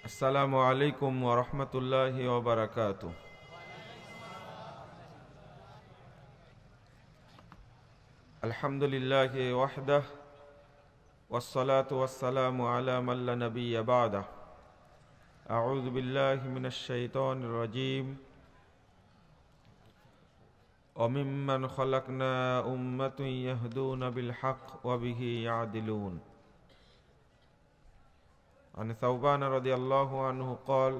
আসসালামু আলাইকুম ওয়া রাহমাতুল্লাহি ওয়া বারাকাতুহু। আলহামদুলিল্লাহি ওয়াহদাহু ওয়াসসালাতু ওয়াসসালামু আলা মান লা নাবিয়্যা বা'দাহু। আউযু বিল্লাহি মিনাশ শাইতানির রাজীম। ওয়া মিম্মান খালাকনা উম্মাতুন ইয়াহদুনা বিল হক ওয়া বিহি ইয়াদিলুন। عن ثوبان رضي الله عنه قال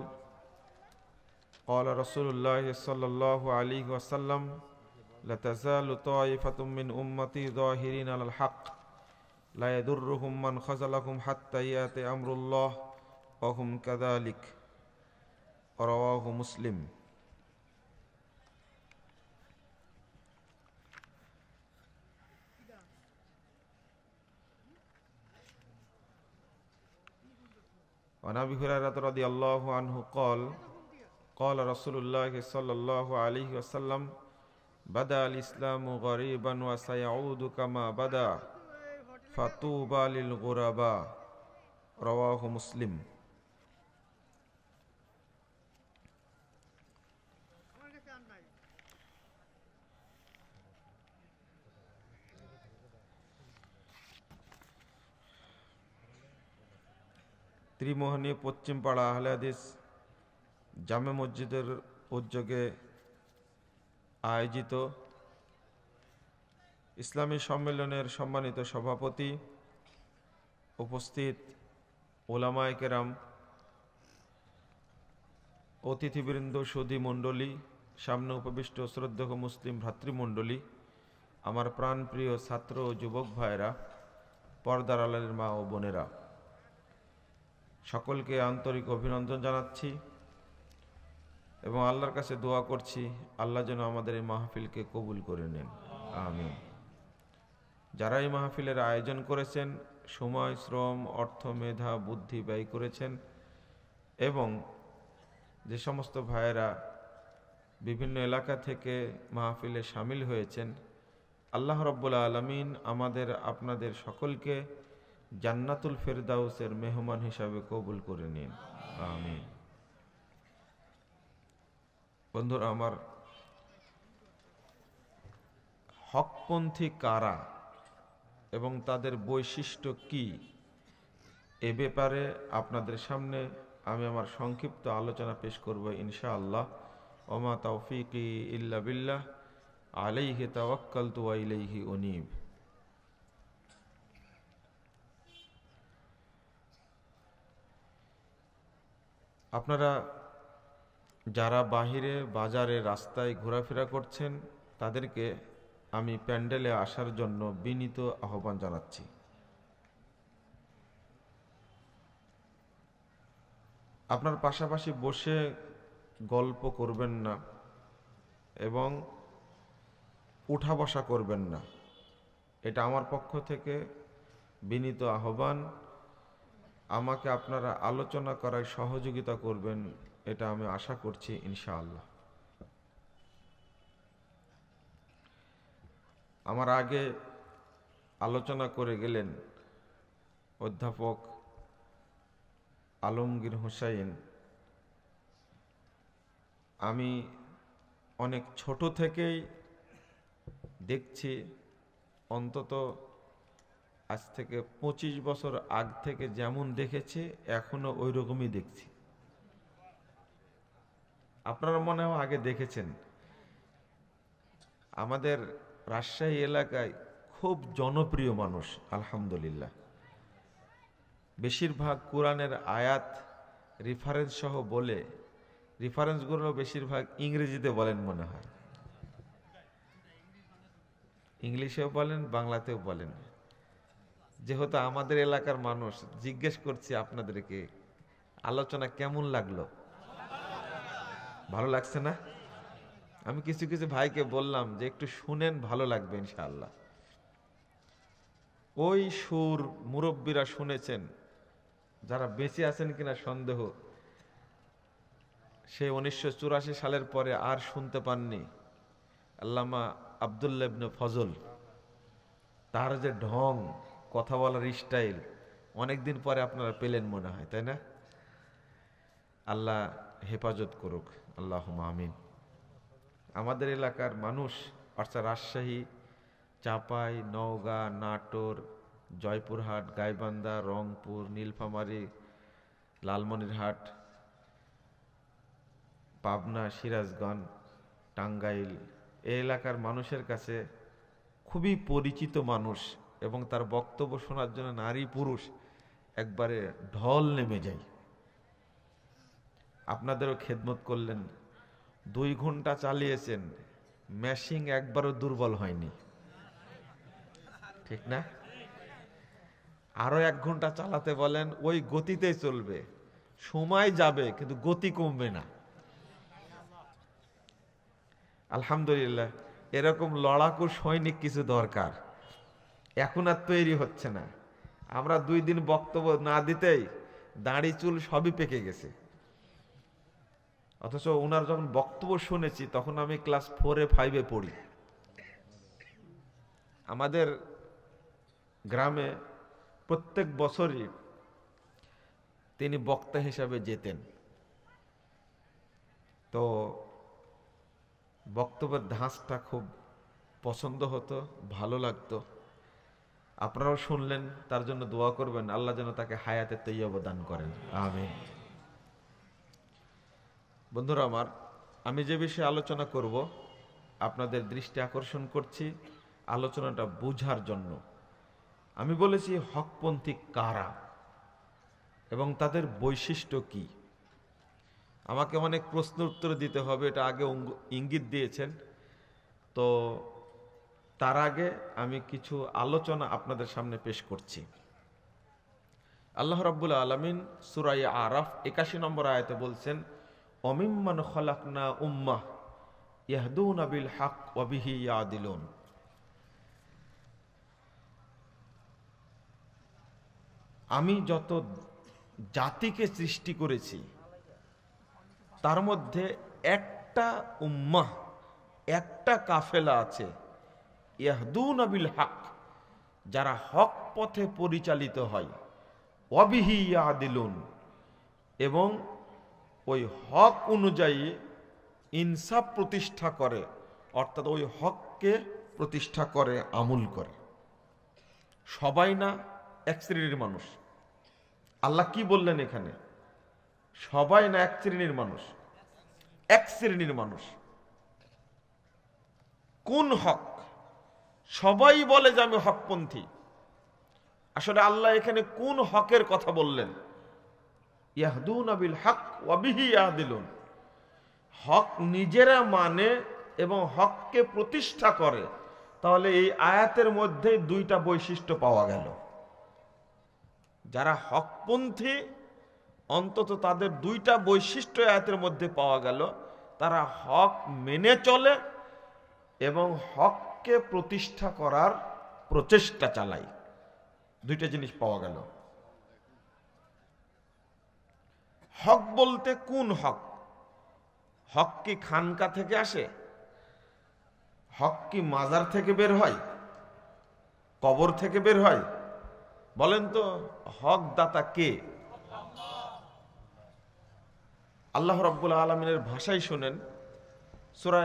قال رسول الله صلى الله عليه وسلم لا تزال طائفة من أمتي ظاهرين على الحق لا يضرهم من خذلهم حتى يأتي أمر الله وهم كذلك رواه مسلم। وعن أبي هريرة رضي الله عنه قال قال رسول الله صلى الله عليه وسلم بدأ الإسلام غريبا وسيعود كما بدأ فطوبى للغرباء رواه مسلم। ত্রিমোহনী পশ্চিমপাড়া আহলে হাদিস জামে মসজিদের উদ্যোগে আয়োজিত ইসলামী সম্মেলনের সম্মানিত সভাপতি, উপস্থিত ওলামায়ে কেরাম, অতিথিবৃন্দ, সুধী মণ্ডলী, সামনে উপবিষ্ট শ্রদ্ধেয় মুসলিম ভ্রাতৃমণ্ডলী, আমার প্রাণপ্রিয় ছাত্র ও যুবক ভাইরা, পর্দার আড়ালের মা ও বোনেরা, সকলকে আন্তরিক অভিনন্দন জানাচ্ছি এবং আল্লাহর কাছে দোয়া করছি আল্লাহ যেন আমাদের এই মাহফিলকে কবুল করে নেন, আমিন। যারা এই মাহফিলের আয়োজন করেছেন, সময়, শ্রম, অর্থ, মেধা, বুদ্ধি ব্যয় করেছেন এবং যে সমস্ত ভাইয়েরা বিভিন্ন এলাকা থেকে মাহফিলে শামিল হয়েছেন, আল্লাহ রাব্বুল আলামিন আমাদের আপনাদের সকলকে জান্নাতুল ফেরদাউসের মেহমান হিসাবে কবুল করে নিন, আমিন। বন্ধুরা আমার, হকপন্থী কারা এবং তাদের বৈশিষ্ট্য কি, এ ব্যাপারে আপনাদের সামনে আমি আমার সংক্ষিপ্ত আলোচনা পেশ করব ইনশাআল্লাহ। ওমা তাওফিকি ইল্লা বিল্লাহ, আলাইহি তাওয়াক্কালতু ওয়া ইলাইহি উনীব। আপনারা যারা বাহিরে বাজারে রাস্তায় ঘোরাফেরা করছেন, তাদেরকে আমি প্যান্ডেলে আসার জন্য বিনীত আহ্বান জানাচ্ছি। আপনার পাশাপাশি বসে গল্প করবেন না এবং উঠা বসা করবেন না, এটা আমার পক্ষ থেকে বিনীত আহ্বান। আমাকে আপনারা আলোচনা করায় সহযোগিতা করবেন, এটা আমি আশা করছি ইনশাআল্লাহ। আমার আগে আলোচনা করে গেলেন অধ্যাপক আলমগীর হোসাইন। আমি অনেক ছোট থেকেই দেখছি, অন্তত আজ থেকে 25 বছর আগ থেকে যেমন দেখেছি এখনো ওই রকমই দেখছি। আপনারা মনে হয় আগে দেখেছেন, আমাদের রাজশাহী এলাকায় খুব জনপ্রিয় মানুষ আলহামদুলিল্লাহ। বেশিরভাগ কোরআনের আয়াত রেফারেন্স সহ বলে, রেফারেন্সগুলো বেশিরভাগ ইংরেজিতে বলেন মনে হয়, ইংলিশেও বলেন, বাংলাতেও বলেন। যেহেতু আমাদের এলাকার মানুষ, জিজ্ঞেস করছি আপনাদেরকে আলোচনা কেমন লাগলো? ভালো লাগছে না? আমি কিছু কিছু ভাইকে বললাম যে একটু শুনেন, ভালো লাগবে ইনশাআল্লাহ। ওই সুর মুরব্বীরা শুনেছেন, যারা বেঁচে আছেন কিনা সন্দেহ। সে 1984 সালের পরে আর শুনতে পাননি আল্লামা আব্দুল্লাহ ইবনে ফজল। তার যে ঢং, কথা বলার স্টাইল, অনেকদিন পরে আপনারা পেলেন মনে হয়, তাই না? আল্লাহ হেফাজত করুক, আল্লাহুম্মা আমিন। আমাদের এলাকার মানুষ অর্থাৎ রাজশাহী, চাঁপাই, নওগাঁ, নাটোর, জয়পুরহাট, গাইবান্ধা, রংপুর, নীলফামারী, লালমনিরহাট, পাবনা, সিরাজগঞ্জ, টাঙ্গাইল, এই এলাকার মানুষের কাছে খুবই পরিচিত মানুষ এবং তার বক্তব্য শোনার জন্য নারী পুরুষ একবারে ঢল নেমে যায়। আপনাদেরও খেদমত করলেন, 2 ঘন্টা চালিয়েছেন, ম্যাশিং একবারও দুর্বল হয়নি, ঠিক না? আরো 1 ঘন্টা চালাতে বলেন, ওই গতিতেই চলবে, সময় যাবে কিন্তু গতি কমবে না। আলহামদুলিল্লাহ, এরকম লড়াকু সৈনিক কিছু দরকার, এখন আর তৈরি হচ্ছে না। আমরা 2 দিন বক্তব্য না দিতেই দাড়ি চুল সবই পেকে গেছে, অথচ ওনার যখন বক্তব্য শুনেছি তখন আমি ক্লাস 4 5 পড়ি। আমাদের গ্রামে প্রত্যেক বছরই তিনি বক্তা হিসাবে যেতেন, তো বক্তব্যের ধাঁচটা খুব পছন্দ হতো, ভালো লাগতো। আপনারাও শুনলেন, তার জন্য দোয়া করবেন, আল্লাহ যেন তাকে হায়াতে তৈয়বা দান করেন, আমিন। বন্ধুরা আমার, আমি যে বিষয়ে আলোচনা করব আপনাদের দৃষ্টি আকর্ষণ করছি আলোচনাটা বুঝার জন্য। আমি বলেছি হকপন্থী কারা এবং তাদের বৈশিষ্ট্য কি। আমাকে অনেক প্রশ্ন উত্তর দিতে হবে, এটা আগে ইঙ্গিত দিয়েছেন। তো তার আগে আমি কিছু আলোচনা আপনাদের সামনে পেশ করছি। আল্লাহ রাব্বুল আলামিন সূরা আরাফ 81 নম্বর আয়াতে বলছেন, অমিম্মান খলাকনা উম্মাহ ইয়াহদুনা বিল হক ওয়া বিহি ইয়াদিলুন। আমি যত জাতিকে সৃষ্টি করেছি তার মধ্যে একটা উম্মাহ, একটা কাফেলা আছে, ইয়াহদুনা বিল হক, যারা হক পথে পরিচালিত হয়, ওয়া বিহি ইয়াদিলুন, এবং ওই হক অনুযায়ী ইনসাফ প্রতিষ্ঠা করে, অর্থাৎ ওই হককে প্রতিষ্ঠা করে, আমল করে। সবাই না, এক শ্রেণীর মানুষ। আল্লাহ কি বললেন এখানে? সবাই না, এক শ্রেণীর মানুষ, এক শ্রেণীর মানুষ। কোন হক? সবাই বলে যে আমি হকপন্থী, আসলে আল্লাহ এখানে কোন হকের কথা বললেন? ইয়াহদুনা বিল হক ওয়া বিহি ইয়াদিলুন। হক নিজেরা মানে এবং হককে প্রতিষ্ঠা করে। তাহলে এই আয়াতের মধ্যে 2টা বৈশিষ্ট্য পাওয়া গেল। যারা হকপন্থী, অন্তত তাদের 2টা বৈশিষ্ট্য আয়াতের মধ্যে পাওয়া গেল। তারা হক মেনে চলে এবং হককে প্রতিষ্ঠা করার প্রচেষ্টা চালায়। 2টা জিনিস পাওয়া গেল। হক বলতে কোন হক? হক কি খানকা থেকে আসে? হক কি মাজার থেকে বের হয়, কবর থেকে বের হয়? বলেন তো, হক দাতা কে? আল্লাহ রাব্বুল আলামিনের ভাষাই শুনেন। সূরা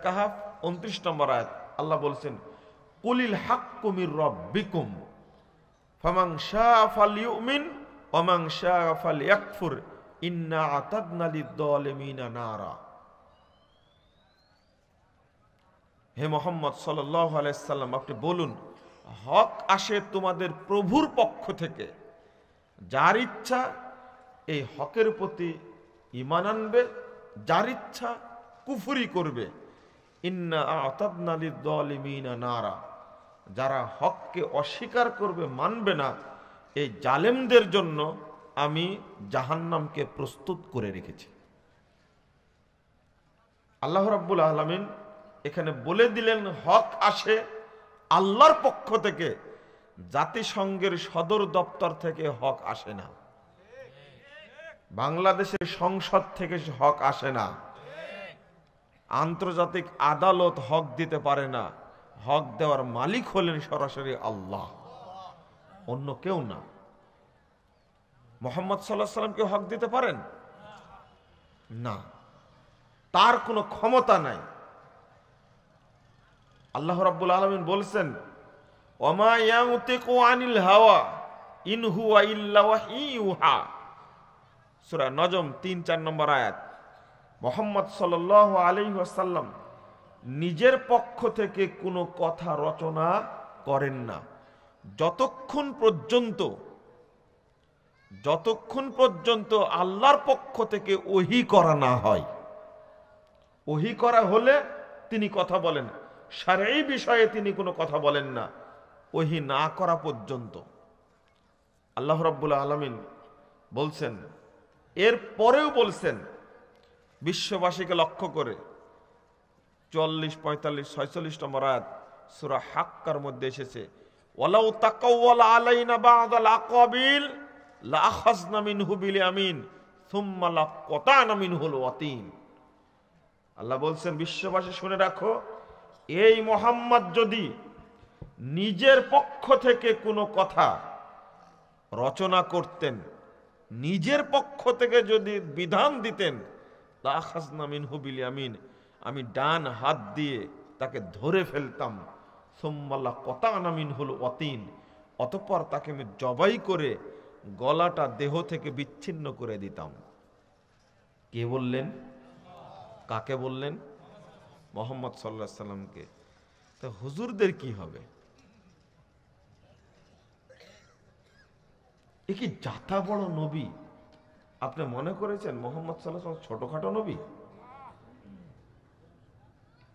কাহাফ 29 নম্বর আয়াত, আল্লাহ বলছেন, কুলিল হাক্কু মির রাব্বিকুম ফামান শাআ ফালইউমিন ওয়া মান শাআ ফালইয়াকফুর ইন্না আতাদনা লিয-যালিমিনা নারা। হে মুহাম্মদ সাল্লাল্লাহু আলাইহি সাল্লাম, আপনি বলুন, হক আসে তোমাদের প্রভুর পক্ষ থেকে। যার ইচ্ছা এই হকের প্রতি ঈমান আনবে, যার ইচ্ছা কুফরি করবে। ইন্না আতাদনা লিয-যালিমিনা নারা, যারা হককে অস্বীকার করবে, মানবে না, এই জালেমদের জন্য আমি জাহান্নামকে প্রস্তুত করে রেখেছি। আল্লাহ রাব্বুল আলামিন এখানে বলে দিলেন হক আসে আল্লাহর পক্ষ থেকে, জাতিসংঘের সদর দপ্তর থেকে হক আসে না, বাংলাদেশের সংসদ থেকে হক আসে না, আন্তর্জাতিক আদালত হক দিতে পারে না। হক দেওয়ার মালিক হলেন সরাসরি আল্লাহ, অন্য কেউ না। মুহাম্মদ সাল্লাল্লাহু আলাইহি সাল্লামকে হক দিতে পারেন না, তার কোনো ক্ষমতা নাই। আল্লাহ রাব্বুল আলামিন বলছেন, ওমা ইয়ানতিকু আনিল হাওয়া ইন হুয়া ইল্লা ওয়াহিয়ুহা, সূরা নজম ৩-৪ নম্বর আয়াত। মুহাম্মদ সাল্লাল্লাহু আলাইহি ওয়াসাল্লাম নিজের পক্ষ থেকে কোনো কথা রচনা করেন না, যতক্ষণ পর্যন্ত আল্লাহর পক্ষ থেকে ওহী করা না হয়। ওহী করা হলে তিনি কথা বলেন, শারঈ বিষয়ে তিনি কোনো কথা বলেন না ওহী না করা পর্যন্ত। আল্লাহ রাব্বুল আলামিন বলছেন, এর পরেও বলছেন বিশ্ববাসীকে লক্ষ্য করে, ৪৪, ৪৫, ৪৬ নম্বর আয়াত সূরা হাক্কার মধ্যে এসেছে, ওয়ালাউ তাকাওয়ালা আলাইনা বা'দাল আকাবিল লাআখাযনা মিনহু বিল ইয়ামিন সুম্মা লাকাতানা মিনহুল ওয়াতিন। আল্লাহ বলছেন, বিশ্ববাসী শুনে রাখো, এই মুহাম্মদ যদি নিজের পক্ষ থেকে কোনো কথা রচনা করতেন, নিজের পক্ষ থেকে যদি বিধান দিতেন, লাআখাযনা মিনহু বিল ইয়ামিন, আমি ডান হাত দিয়ে তাকে ধরে ফেলতাম, সুম্মা লাকাতানা মিনহুল ওয়াতিন, অতঃপর তাকে আমি জবাই করে গলাটা দেহ থেকে বিচ্ছিন্ন করে দিতাম। কে বললেন? কাকে বললেন? মুহাম্মদ সাল্লাল্লাহু আলাইহি সাল্লামকে। তো হুজুরদের কি হবে? এ কি জাতা বড় নবী? আপনি মনে করেছেন মুহাম্মদ সাল্লাল্লাহু আলাইহি সাল্লাম ছোটখাটো নবী?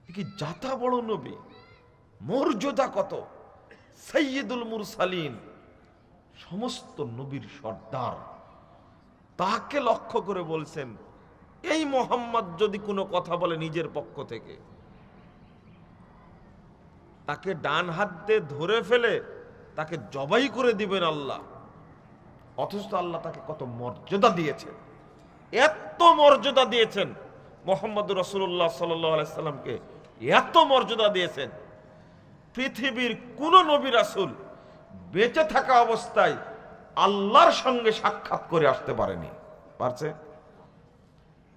এ কি জাতা বড় নবী, মর্যাদা কত, সাইয়্যিদুল মুরসালিন, সমস্ত নবীর সর্দার। তাকে লক্ষ্য করে বলছেন, এই মুহাম্মদ যদি কোনো কথা বলে নিজের পক্ষ থেকে, তাকে ডান হাত দিয়ে ধরে ফেলে তাকে জবাই করে দিবেন আল্লাহ। অথচ আল্লাহ তাকে কত মর্যাদা দিয়েছেন, এত মর্যাদা দিয়েছেন। মুহাম্মদ রাসূলুল্লাহ সাল্লাল্লাহু আলাইহি সাল্লামকে এত মর্যাদা দিয়েছেন, পৃথিবীর কোন নবী রাসূল বেঁচে থাকা অবস্থায় আল্লাহর সঙ্গে সাক্ষাৎ করে আসতে পারেনি। পারছে?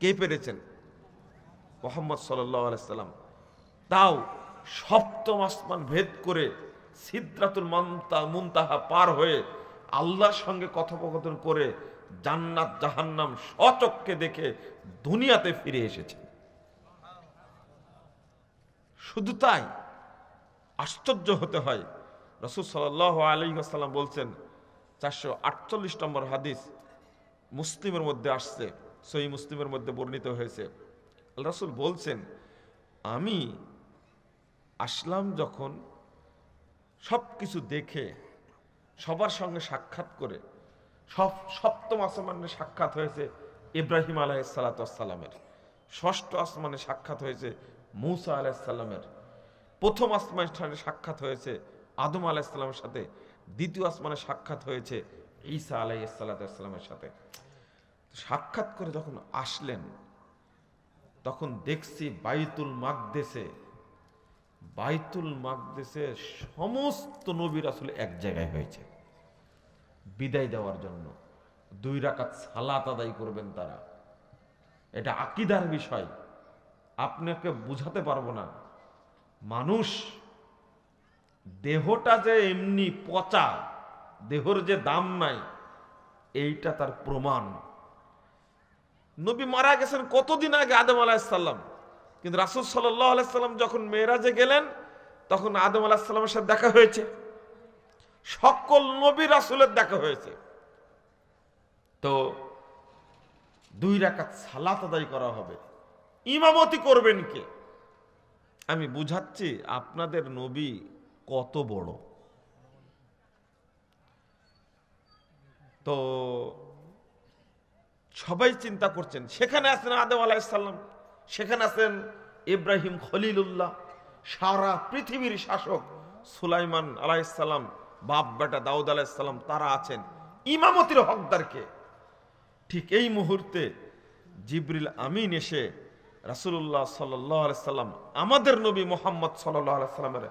কে পেরেছেন? মুহাম্মদ সাল্লাল্লাহু আলাইহি সাল্লাম। তাও সপ্তম আসমান ভেদ করে সিদরাতুল মুনতাহা পার হয়ে আল্লাহর সঙ্গে কথোপকথন করে জান্নাত জাহান্নাম স্বচক্ষে দেখে দুনিয়াতে ফিরে এসেছেন। শুধু তাই, আশ্চর্য হতে হয়, রাসূল সাল্লাল্লাহু আলাইহি ওয়াসাল্লাম বলছেন, ৪৪৮ নম্বর হাদিস মুসলিমের মধ্যে আসছে, সহিহ মুসলিমের মধ্যে বর্ণিত হয়েছে। আল্লাহ রাসূল বলছেন, আমি আসলাম যখন সবকিছু দেখে সবার সঙ্গে সাক্ষাৎ করে, সপ্তম আসমানে সাক্ষাৎ হয়েছে ইব্রাহিম আলাইহিস সালাতু ওয়াস সালামের, ষষ্ঠ আসমানে সাক্ষাৎ হয়েছে মূসা আলাইহিস সালামের, প্রথম আসমানে সাক্ষাৎ হয়েছে আদম আলাইহিস সালামের সাথে, দ্বিতীয় আসমানে সাক্ষাৎ হয়েছে ঈসা আলাইহিস সালাতু ওয়াস সালামের সাথে। সাক্ষাৎ করে যখন আসলেন তখন দেখছি বাইতুল মাকদেসে সমস্ত নবী রাসূল এক জায়গায় হয়েছে বিদায় দেওয়ার জন্য। 2 রাকাত সালাত আদায় করবেন তারা। এটা আকীদার বিষয়, আপনাকে বুঝাতে পারবো না। মানুষ দেহটা যে এমনি পচা, দেহর যে দাম নাই, এইটা তার প্রমাণ। নবী মারা গেছেন কতদিন আগে, আদম আলাইহিস সালাম, কিন্তু রাসূল সাল্লাল্লাহু আলাইহি সাল্লাম যখন মেরাজে গেলেন তখন আদম আলাইহিস সালামের সাথে দেখা হয়েছে, সকল নবী রাসূলের দেখা হয়েছে। তো 2 রাকাত সালাত আদায় করা হবে, ইমামতি করবেন কে? আমি বুঝাচ্ছি আপনাদের নবী কত বড়। তো সবাই চিন্তা করছেন, সেখানে আছেন আদম আলাইহিস সালাম, সেখানে আছেন ইব্রাহিম খলিলুল্লাহ, সারা পৃথিবীর শাসক সুলাইমান আলাইহিস সালাম, বাপ বেটা দাউদ আলাইহিস সালাম, তারা আছেন। ইমামতির হকদার কে? ঠিক এই মুহূর্তে জিবরিল আমিন এসে রাসূলুল্লাহ সাল্লাল্লাহু আলাইহি সাল্লাম, আমাদের নবী মুহাম্মদ সাল্লাল্লাহু আলাইহি সাল্লামের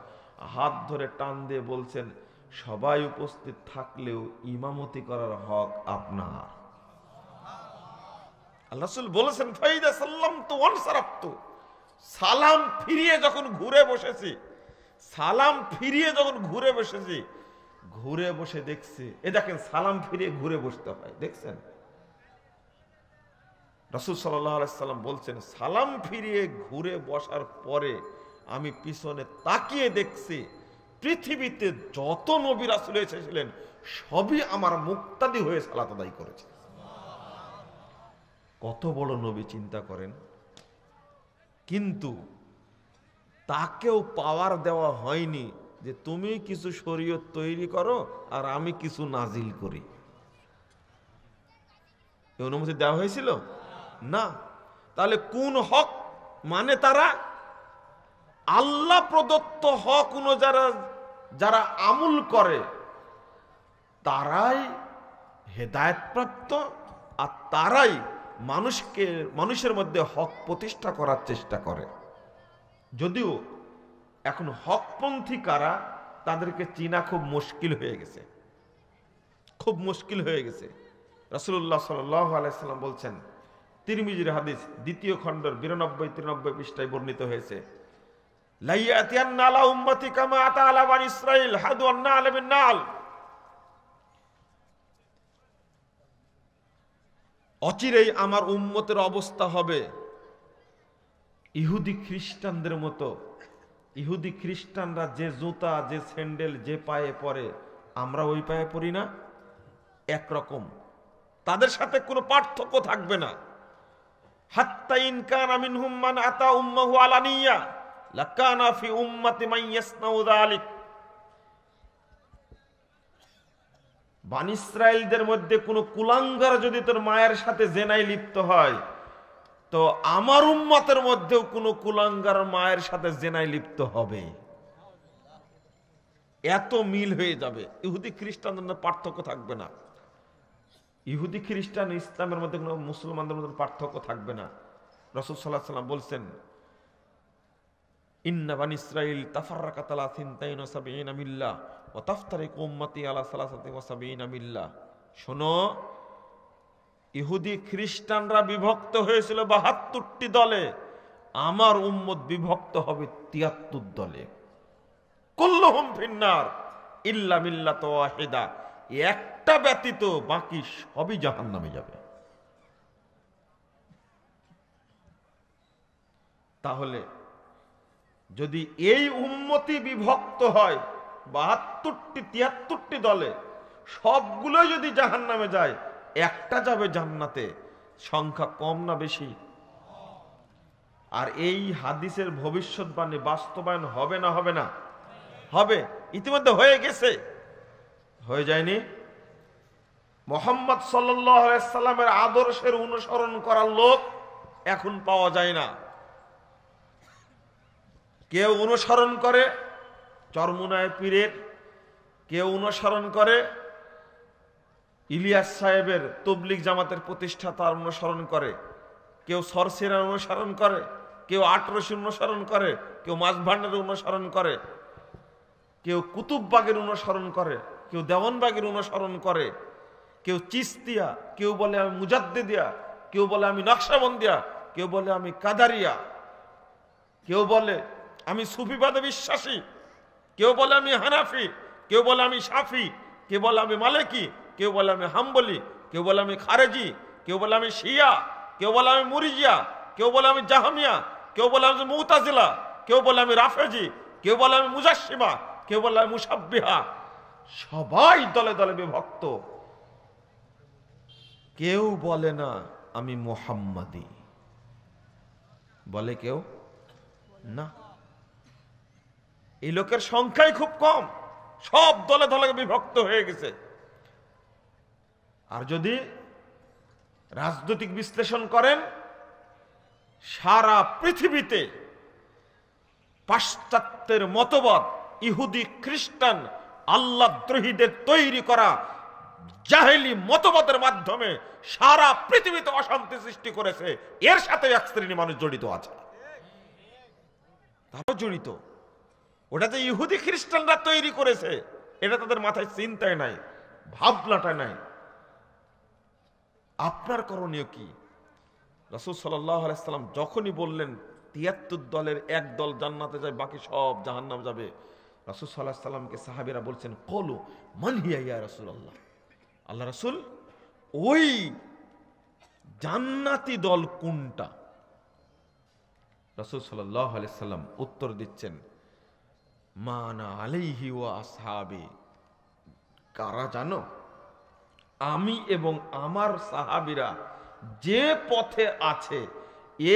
হাত ধরে টান দিয়ে বলছেন, সবাই উপস্থিত থাকলেও ইমামতি করার হক আপনার। আল্লাহ রাসূল বলেছেন, ফাইদা সাল্লামতু ওয়ানসারাফতু, সালাম ফিরিয়ে যখন ঘুরে বসেছি, সালাম ফিরিয়ে যখন ঘুরে বসেছি, ঘুরে বসে দেখছি, এ দেখেন সালাম ফিরিয়ে ঘুরে বসতে হয়, দেখছেন? রাসূল সাল্লাল্লাহু আলাইহি সাল্লাম বলছেন, সালাম ফিরিয়ে ঘুরে বসার পরে আমি পিছনে তাকিয়ে দেখছি পৃথিবীতে যত নবী রাসূল এসেছিলেন সবই আমার মুক্তাদি হয়ে সালাত আদায় করেছে। কত বড় নবী চিন্তা করেন। কিন্তু তাকেও পাওয়ার দেওয়া হয়নি যে তুমি কিছু শরীয়ত তৈরি করো আর আমি কিছু নাজিল করি। এই অনুমতি দেওয়া হয়েছিল না। তাহলে কোন হক মানে তারা আল্লাহ প্রদত্ত হক অনুযায়ী যারা আমল করে তারাই হেদায়েত প্রাপ্ত, আর তারাই মানুষের মধ্যে হক প্রতিষ্ঠা করার চেষ্টা করে। যদিও এখন হকপন্থী কারা তাদেরকে চিনা খুব মুশকিল হয়ে গেছে, খুব মুশকিল হয়ে গেছে। রাসূলুল্লাহ সাল্লাল্লাহু আলাইহি সাল্লাম বলছেন, তিরমিজির হাদিস 2য় খণ্ডের 92-93 পৃষ্ঠায় বর্ণিত হয়েছে, লাইয়াতিয়ান্না আলা উম্মতি কামা আতা আলা বানি ইসরাঈল হাদু আন-নাল বিন-নাল। অচিরেই আমার উম্মতের অবস্থা হবে ইহুদি খ্রিস্টানদের মতো। ইহুদি খ্রিস্টানরা যে জুতা, যে স্যান্ডেল যে পায়ে পরে, আমরা ওই পায়ে পরি না, একরকম। তাদের সাথে কোনো পার্থক্য থাকবে না। হাত্তা ইন কানা মিনহুম মান আতা উম্মাহু আলানিয়া লাকানা ফি উম্মতি মান ইয়াসনাউ যালিক। বনী ইসরাইলদের মধ্যে কোনো কুলাঙ্গার যদি তোর মায়ের সাথে জেনায় লিপ্ত হয়, তো আমার উম্মতের মধ্যেও কোনো কুলাঙ্গার মায়ের সাথে জেনায় লিপ্ত হবে। এত মিল হয়ে যাবে। ইহুদি খ্রিস্টানদের মধ্যে পার্থক্য থাকবে না। ইহুদি খ্রিস্টান ইসলামের মধ্যে কোনো মুসলমানদের মধ্যে পার্থক্য থাকবে না। রাসূল সাল্লাল্লাহু আলাইহি সাল্লাম বলছেন, ইন্না বানি ইসরাঈল তাফাররাকাত আলা 72 মিল্লাহ ওয়া তাফতারিকু উম্মতি আলা 73 মিল্লাহ। শোনো, ইহুদি খ্রিস্টানরা বিভক্ত হয়েছিল 72টি দলে, আমার উম্মত বিভক্ত হবে 73 দলে। কুল্লুহুম ফিন্নার ইল্লা মিল্লাত ওয়াহিদা, একটা ব্যতীত বাকি সবই জাহান্নামে যাবে। তাহলে যদি এই উম্মতি বিভক্ত হয় 72টি 73টি দলে, সবগুলো যদি জাহান্নামে যায়, একটা যাবে জান্নাতে, সংখ্যা কম না বেশি? আর এই হাদিসের ভবিষ্যৎবাণী বাস্তবায়ন হবে না হবে না? হবে। ইতিমধ্যে হয়ে গেছে, হয়ে যায়নি? মুহাম্মদ সাল্লাল্লাহু আলাইহি সাল্লামের আদর্শের অনুসরণ করার লোক এখন পাওয়া যায় না। কেউ অনুসরণ করে চরমুনায় পীরের, কেউ অনুসরণ করে ইলিয়াস সাহেবের তবলিগ জামাতের প্রতিষ্ঠাতার অনুসরণ করে, কেউ সরসিরার অনুসরণ করে, কেউ আটরশি অনুসরণ করে, কেউ মাঝভান্ডারের অনুসরণ করে, কেউ কুতুববাগের অনুসরণ করে, কেউ দেওয়ানবাগের অনুসরণ করে, কেউ চিস্তিয়া, কেউ বলে আমি মুজাদ্দিদিয়া, কেউ বলে আমি নকশবন্দিয়া, কেউ বলে আমি কাদারিয়া, কেউ বলে আমি সুফিবাদে বিশ্বাসী, কেউ বলে আমি হানাফি, কেউ বলে আমি শাফি, কেউ বলে আমি মালিকি, কেউ বলে আমি হাম্বলি, কেউ বলে আমি খারেজি, কেউ বলে আমি শিয়া, কেউ বলে আমি মুরিজিয়া, কেউ বলে আমি জাহামিয়া, কেউ বলে আমি মুতাজিলা, কেউ বলে আমি রাফেজি, কেউ বলে আমি মুজাসসিমা, কেউ বলে আমি মুসাব্বিহা। সবাই দলে দলে বিভক্ত। কেউ বলে না আমি মুহাম্মাদি, বলে কেউ না। এই লোকের সংখ্যাই খুব কম, সব দলে দলে বিভক্ত হয়ে গেছে। আর যদি রাজনৈতিক বিশ্লেষণ করেন, সারা পৃথিবীতে পাশ্চাত্যের মতবাদ, ইহুদি খ্রিস্টান আল্লাহদ্রোহীদের তৈরি করা জাহেলি মতবাদের মাধ্যমে সারা পৃথিবীতে অশান্তি সৃষ্টি করেছে। এর সাথে এক শ্রেণী মানুষ জড়িত আছে, তারাও জড়িত। ওটা যে ইহুদি খ্রিস্টানরা তৈরি করেছে এটা তাদের মাথায় চিন্তায় নাই, ভাবনাটা নাই। আপনার করণীয় কি? রাসূল সাল্লাল্লাহু আলাইহি সাল্লাম যখনই বললেন ৭৩ দলের এক দল জান্নাতে যায়, বাকি সব জাহান্নাম যাবে, রাসূল সাল্লাল্লাহু আলাইহি সাল্লামকে সাহাবীরা বলছেন, কলু মান হিয়া ইয়া রাসূলুল্লাহ, আল্লাহ রাসূল ওই জান্নাতি দল কোনটা? রাসূল সাল্লাল্লাহু আলাইহি সাল্লাম উত্তর দিচ্ছেন, মানা আলাইহি ওয়া আসহাবি। কারা জানো? আমি এবং আমার সাহাবীরা যে পথে আছে,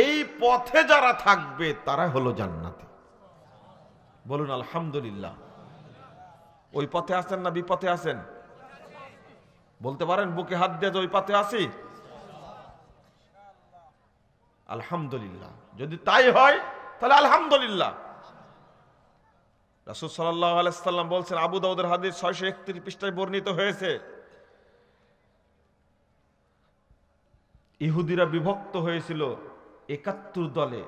এই পথে যারা থাকবে তারা হলো জান্নাতি। বলুন আলহামদুলিল্লাহ। ওই পথে আছেন না বিপথে আছেন? বলতে পারেন বুকে হাত দিয়ে, ওই পথে আছি? আলহামদুলিল্লাহ। যদি তাই হয় তাহলে আলহামদুলিল্লাহ। রাসূল সাল্লাল্লাহু আলাইহি সাল্লাম বলছেন, আবু দাউদের হাদিস 631 পৃষ্ঠায় বর্ণিত হয়েছে, ইহুদিরা বিভক্ত হয়েছিল ৭১ দলে,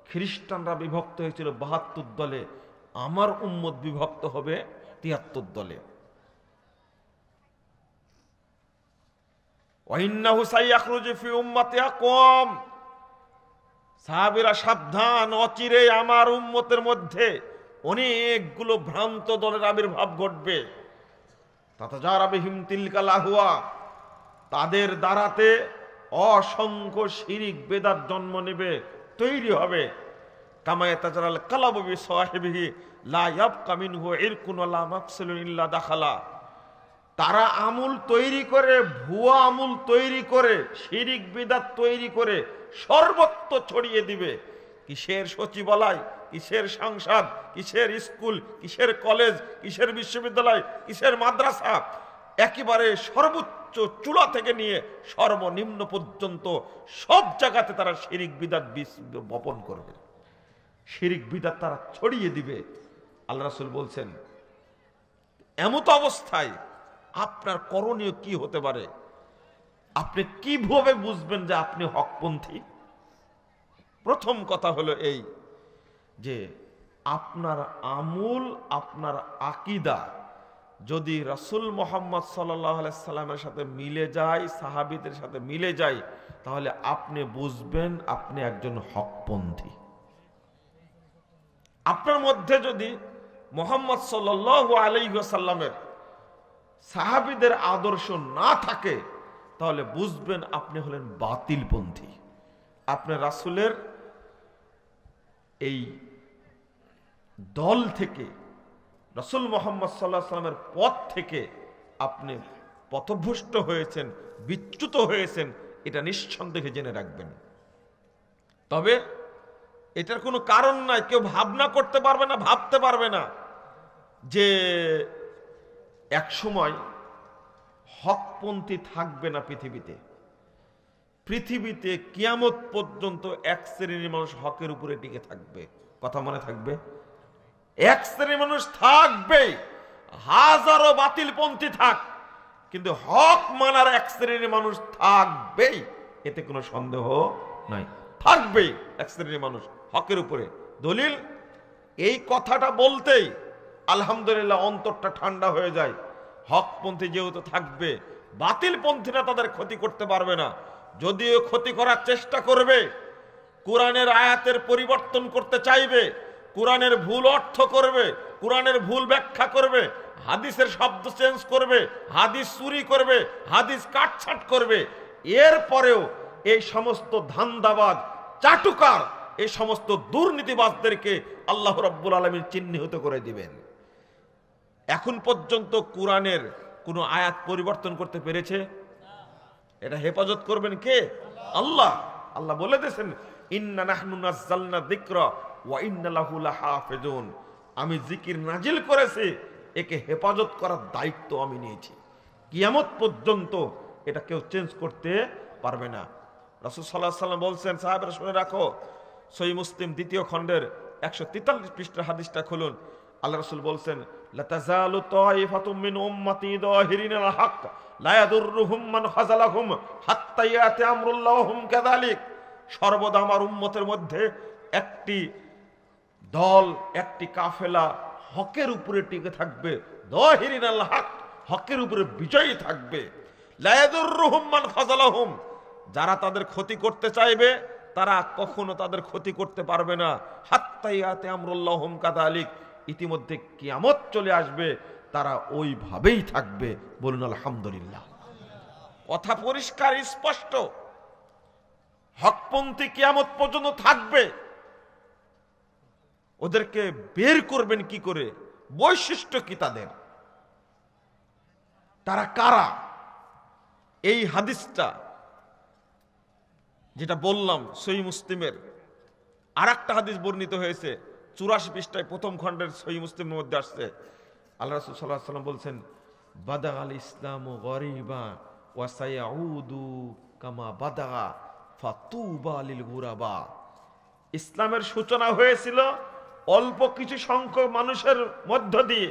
খ্রিস্টানরা বিভক্ত হয়েছিল ৭২ দলে, আমার উম্মত বিভক্ত হবে ৭৩ দলে। ওয়াইন্নাহু সাইয়াখরুজু ফি উম্মতি আকওয়াম, সাহাবীরা সাবধান, অচিরে আমার উম্মতের মধ্যে অনেকগুলো ভ্রান্ত দলের আবির্ভাব ঘটবে। তাতাজারা বিহিম তিলকাল আহওয়া, তাদের দ্বারাতে অসংখ্য শিরিক বেদাত জন্ম নেবে, তৈরি হবে। কামা ইয়াতাজারাল কালাবু বিসাহিবিহি লা ইয়াবকা মিনহু ইরকুন ওয়ালা মাফসিলুন ইল্লা দাখালা। তারা আমুল তৈরি করে, ভুয়া আমুল তৈরি করে, শিরিক বিদাত তৈরি করে সর্বত্র ছড়িয়ে দিবে। কিসের সচিবালয়, কিসের সংসদ, কিসের স্কুল, কিসের কলেজ, কিসের বিশ্ববিদ্যালয়, কিসের মাদ্রাসা, একেবারে সর্বোচ্চ চূড়া থেকে নিয়ে সর্বনিম্ন পর্যন্ত সব জায়গাতে তারা শিরিক বিদাত বপন করবে, শিরিক বিদাত তারা ছড়িয়ে দিবে। আল্লাহ রাসূল বলছেন, এমত অবস্থায় আপনার করণীয় কি হতে পারে? আপনি কিভাবে বুঝবেন যে আপনি হকপন্থী? প্রথম কথা হলো এই যে আপনার আমল, আপনার আকীদা যদি রাসূল মুহাম্মদ সাল্লাল্লাহু আলাইহি সাল্লামের সাথে মিলে যায়, সাহাবীদের সাথে মিলে যায়, তাহলে আপনি বুঝবেন আপনি একজন হকপন্থী। আপনার মধ্যে যদি মুহাম্মদ সাল্লাল্লাহু আলাইহি ওয়াসাল্লামের, সাহাবীদের আদর্শ না থাকে, তাহলে বুঝবেন আপনি হলেন বাতিলপন্থী। আপনি রাসূলের এই দল থেকে, রাসূল মুহাম্মদ সাল্লাল্লাহু আলাইহি সাল্লামের পথ থেকে আপনি পথভ্রষ্ট হয়েছেন, বিচ্যুত হয়েছেন, এটা নিঃসন্দেহে জেনে রাখবেন। তবে এটার কোনো কারণ নাই, কেউ ভাবনা করতে পারবে না, ভাবতে পারবে না যে এক সময় হকপন্থী থাকবে না পৃথিবীতে। পৃথিবীতে কিয়ামত পর্যন্ত এক শ্রেণীর মানুষ হকের উপরে টিকে থাকবে। কথা মনে থাকবে? এক শ্রেণীর মানুষ থাকবে, হাজারো বাতিলপন্থী থাক, কিন্তু হক মানার এক শ্রেণীর মানুষ থাকবেই, এতে কোনো সন্দেহ নাই। থাকবেই এক শ্রেণীর মানুষ হকের উপরে। দলিল, এই কথাটা বলতেই আলহামদুলিল্লাহ অন্তরটা ঠান্ডা হয়ে যায়। হকপন্থী যেহেতু থাকবে, বাতিলপন্থীরা তাদের ক্ষতি করতে পারবে না। যদিও ক্ষতি করার চেষ্টা করবে, কোরআনের আয়াতের পরিবর্তন করতে চাইবে, কোরআনের ভুল অর্থ করবে, কোরআনের ভুল ব্যাখ্যা করবে, হাদিসের শব্দ চেঞ্জ করবে, হাদিস চুরি করবে, হাদিস কাটছাট করবে, এরপরেও এই সমস্ত ধান্দাবাজ, চাটুকার, এই সমস্ত দুর্নীতিবাজদেরকে আল্লাহ রাব্বুল আলামিন চিহ্নিত করে দিবেন। এখন পর্যন্ত কোরআনের কোন আয়াত পরিবর্তন করতে পেরেছে? এটা হেফাজত করবেন কে? আল্লাহ। আল্লাহ বলে দিয়েছেন, ইন্না নাহনু নাযালনা যিকরা ওয়া ইন্না লাহু লাহাফিজুন। আমি জিকির নাজিল করেছি, একে হেফাজত করার দায়িত্ব আমি নিয়েছি। কিয়ামত পর্যন্ত এটা কেউ চেঞ্জ করতে পারবে না। রাসূল সাল্লাল্লাহু আলাইহি ওয়াসাল্লাম বলছেন, সাহাবারা শুনে রাখো, সহিহ মুসলিম ২য় খণ্ডের ১৪৩ পৃষ্ঠার হাদিসটা খুলুন। আল্লাহ রাসূল বলছেন, লা তাযালু তায়িফাতুম মিন উম্মতি যাহিরিনাল হক লা ইয়াদুররুহুম মান খাযালাহুম হাত্তা ইয়াতি আমরুল্লাহ ওয়া হুম কাযালিক। সর্বদা আমার উম্মতের মধ্যে একটি দল, একটি কাফেলা হকের উপরে টিকে থাকবে, যাহিরিনাল হক, হকের উপরে বিজয়ী থাকবে। লা ইয়াদুররুহুম মান খাযালাহুম, যারা তাদের ক্ষতি করতে চাইবে তারা কখনো তাদের ক্ষতি করতে পারবে না। হাত্তা ইয়াতি আমরুল্লাহুম কাযালিক, ইতিমধ্যে কিয়ামত চলে আসবে, তারা ওইভাবেই থাকবে। বলুন আলহামদুলিল্লাহ। কথা পরিষ্কার স্পষ্ট, হকপন্থী কিয়ামত পর্যন্ত থাকবে। ওদেরকে বের করবেন কি করে? বৈশিষ্ট্য কি তাদের? তারা কারা? এই হাদিসটা যেটা বললাম সহিহ মুসলিমের আর একটা হাদিস বর্ণিত হয়েছে 84 পৃষ্ঠায় প্রথম খণ্ডের সহিহ মুসলিমের মধ্যে আসছে। আল্লাহ রাসূল সাল্লাল্লাহু আলাইহি ওয়াসাল্লাম বলছেন, বাদা আল ইসলামু গরিবা ওয়া সায়াউদু কামা বাদা ফাতুবা লিল গুরাবা। ইসলামের সূচনা হয়েছিল অল্প কিছু সংখ্যক মানুষের মধ্য দিয়ে,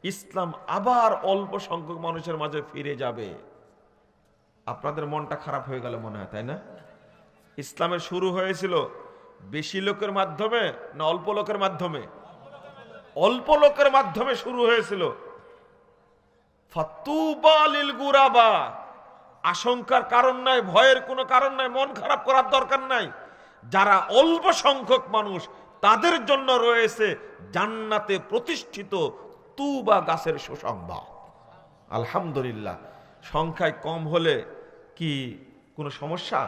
ইসলাম আবার অল্প সংখ্যক মানুষের মাঝে ফিরে যাবে। আপনাদের মনটা খারাপ হয়ে গেল মনে হয়, তাই না? ইসলামের শুরু হয়েছিল বেশি লোকের মাধ্যমে না অল্প লোকের মাধ্যমে? অল্প লোকের মাধ্যমে শুরু হয়েছিল। ফাতুবা লিল গুরাবা, আশঙ্কার কারণ নাই, ভয়ের কোনো কারণ নাই, মন খারাপ করার দরকার নাই। যারা অল্প সংখ্যক মানুষ তাদের জন্য রয়েছে জান্নাতে প্রতিষ্ঠিত তুবা গাছের সুসংবাদ। আলহামদুলিল্লাহ। সংখ্যায় কম হলে কি কোনো সমস্যা?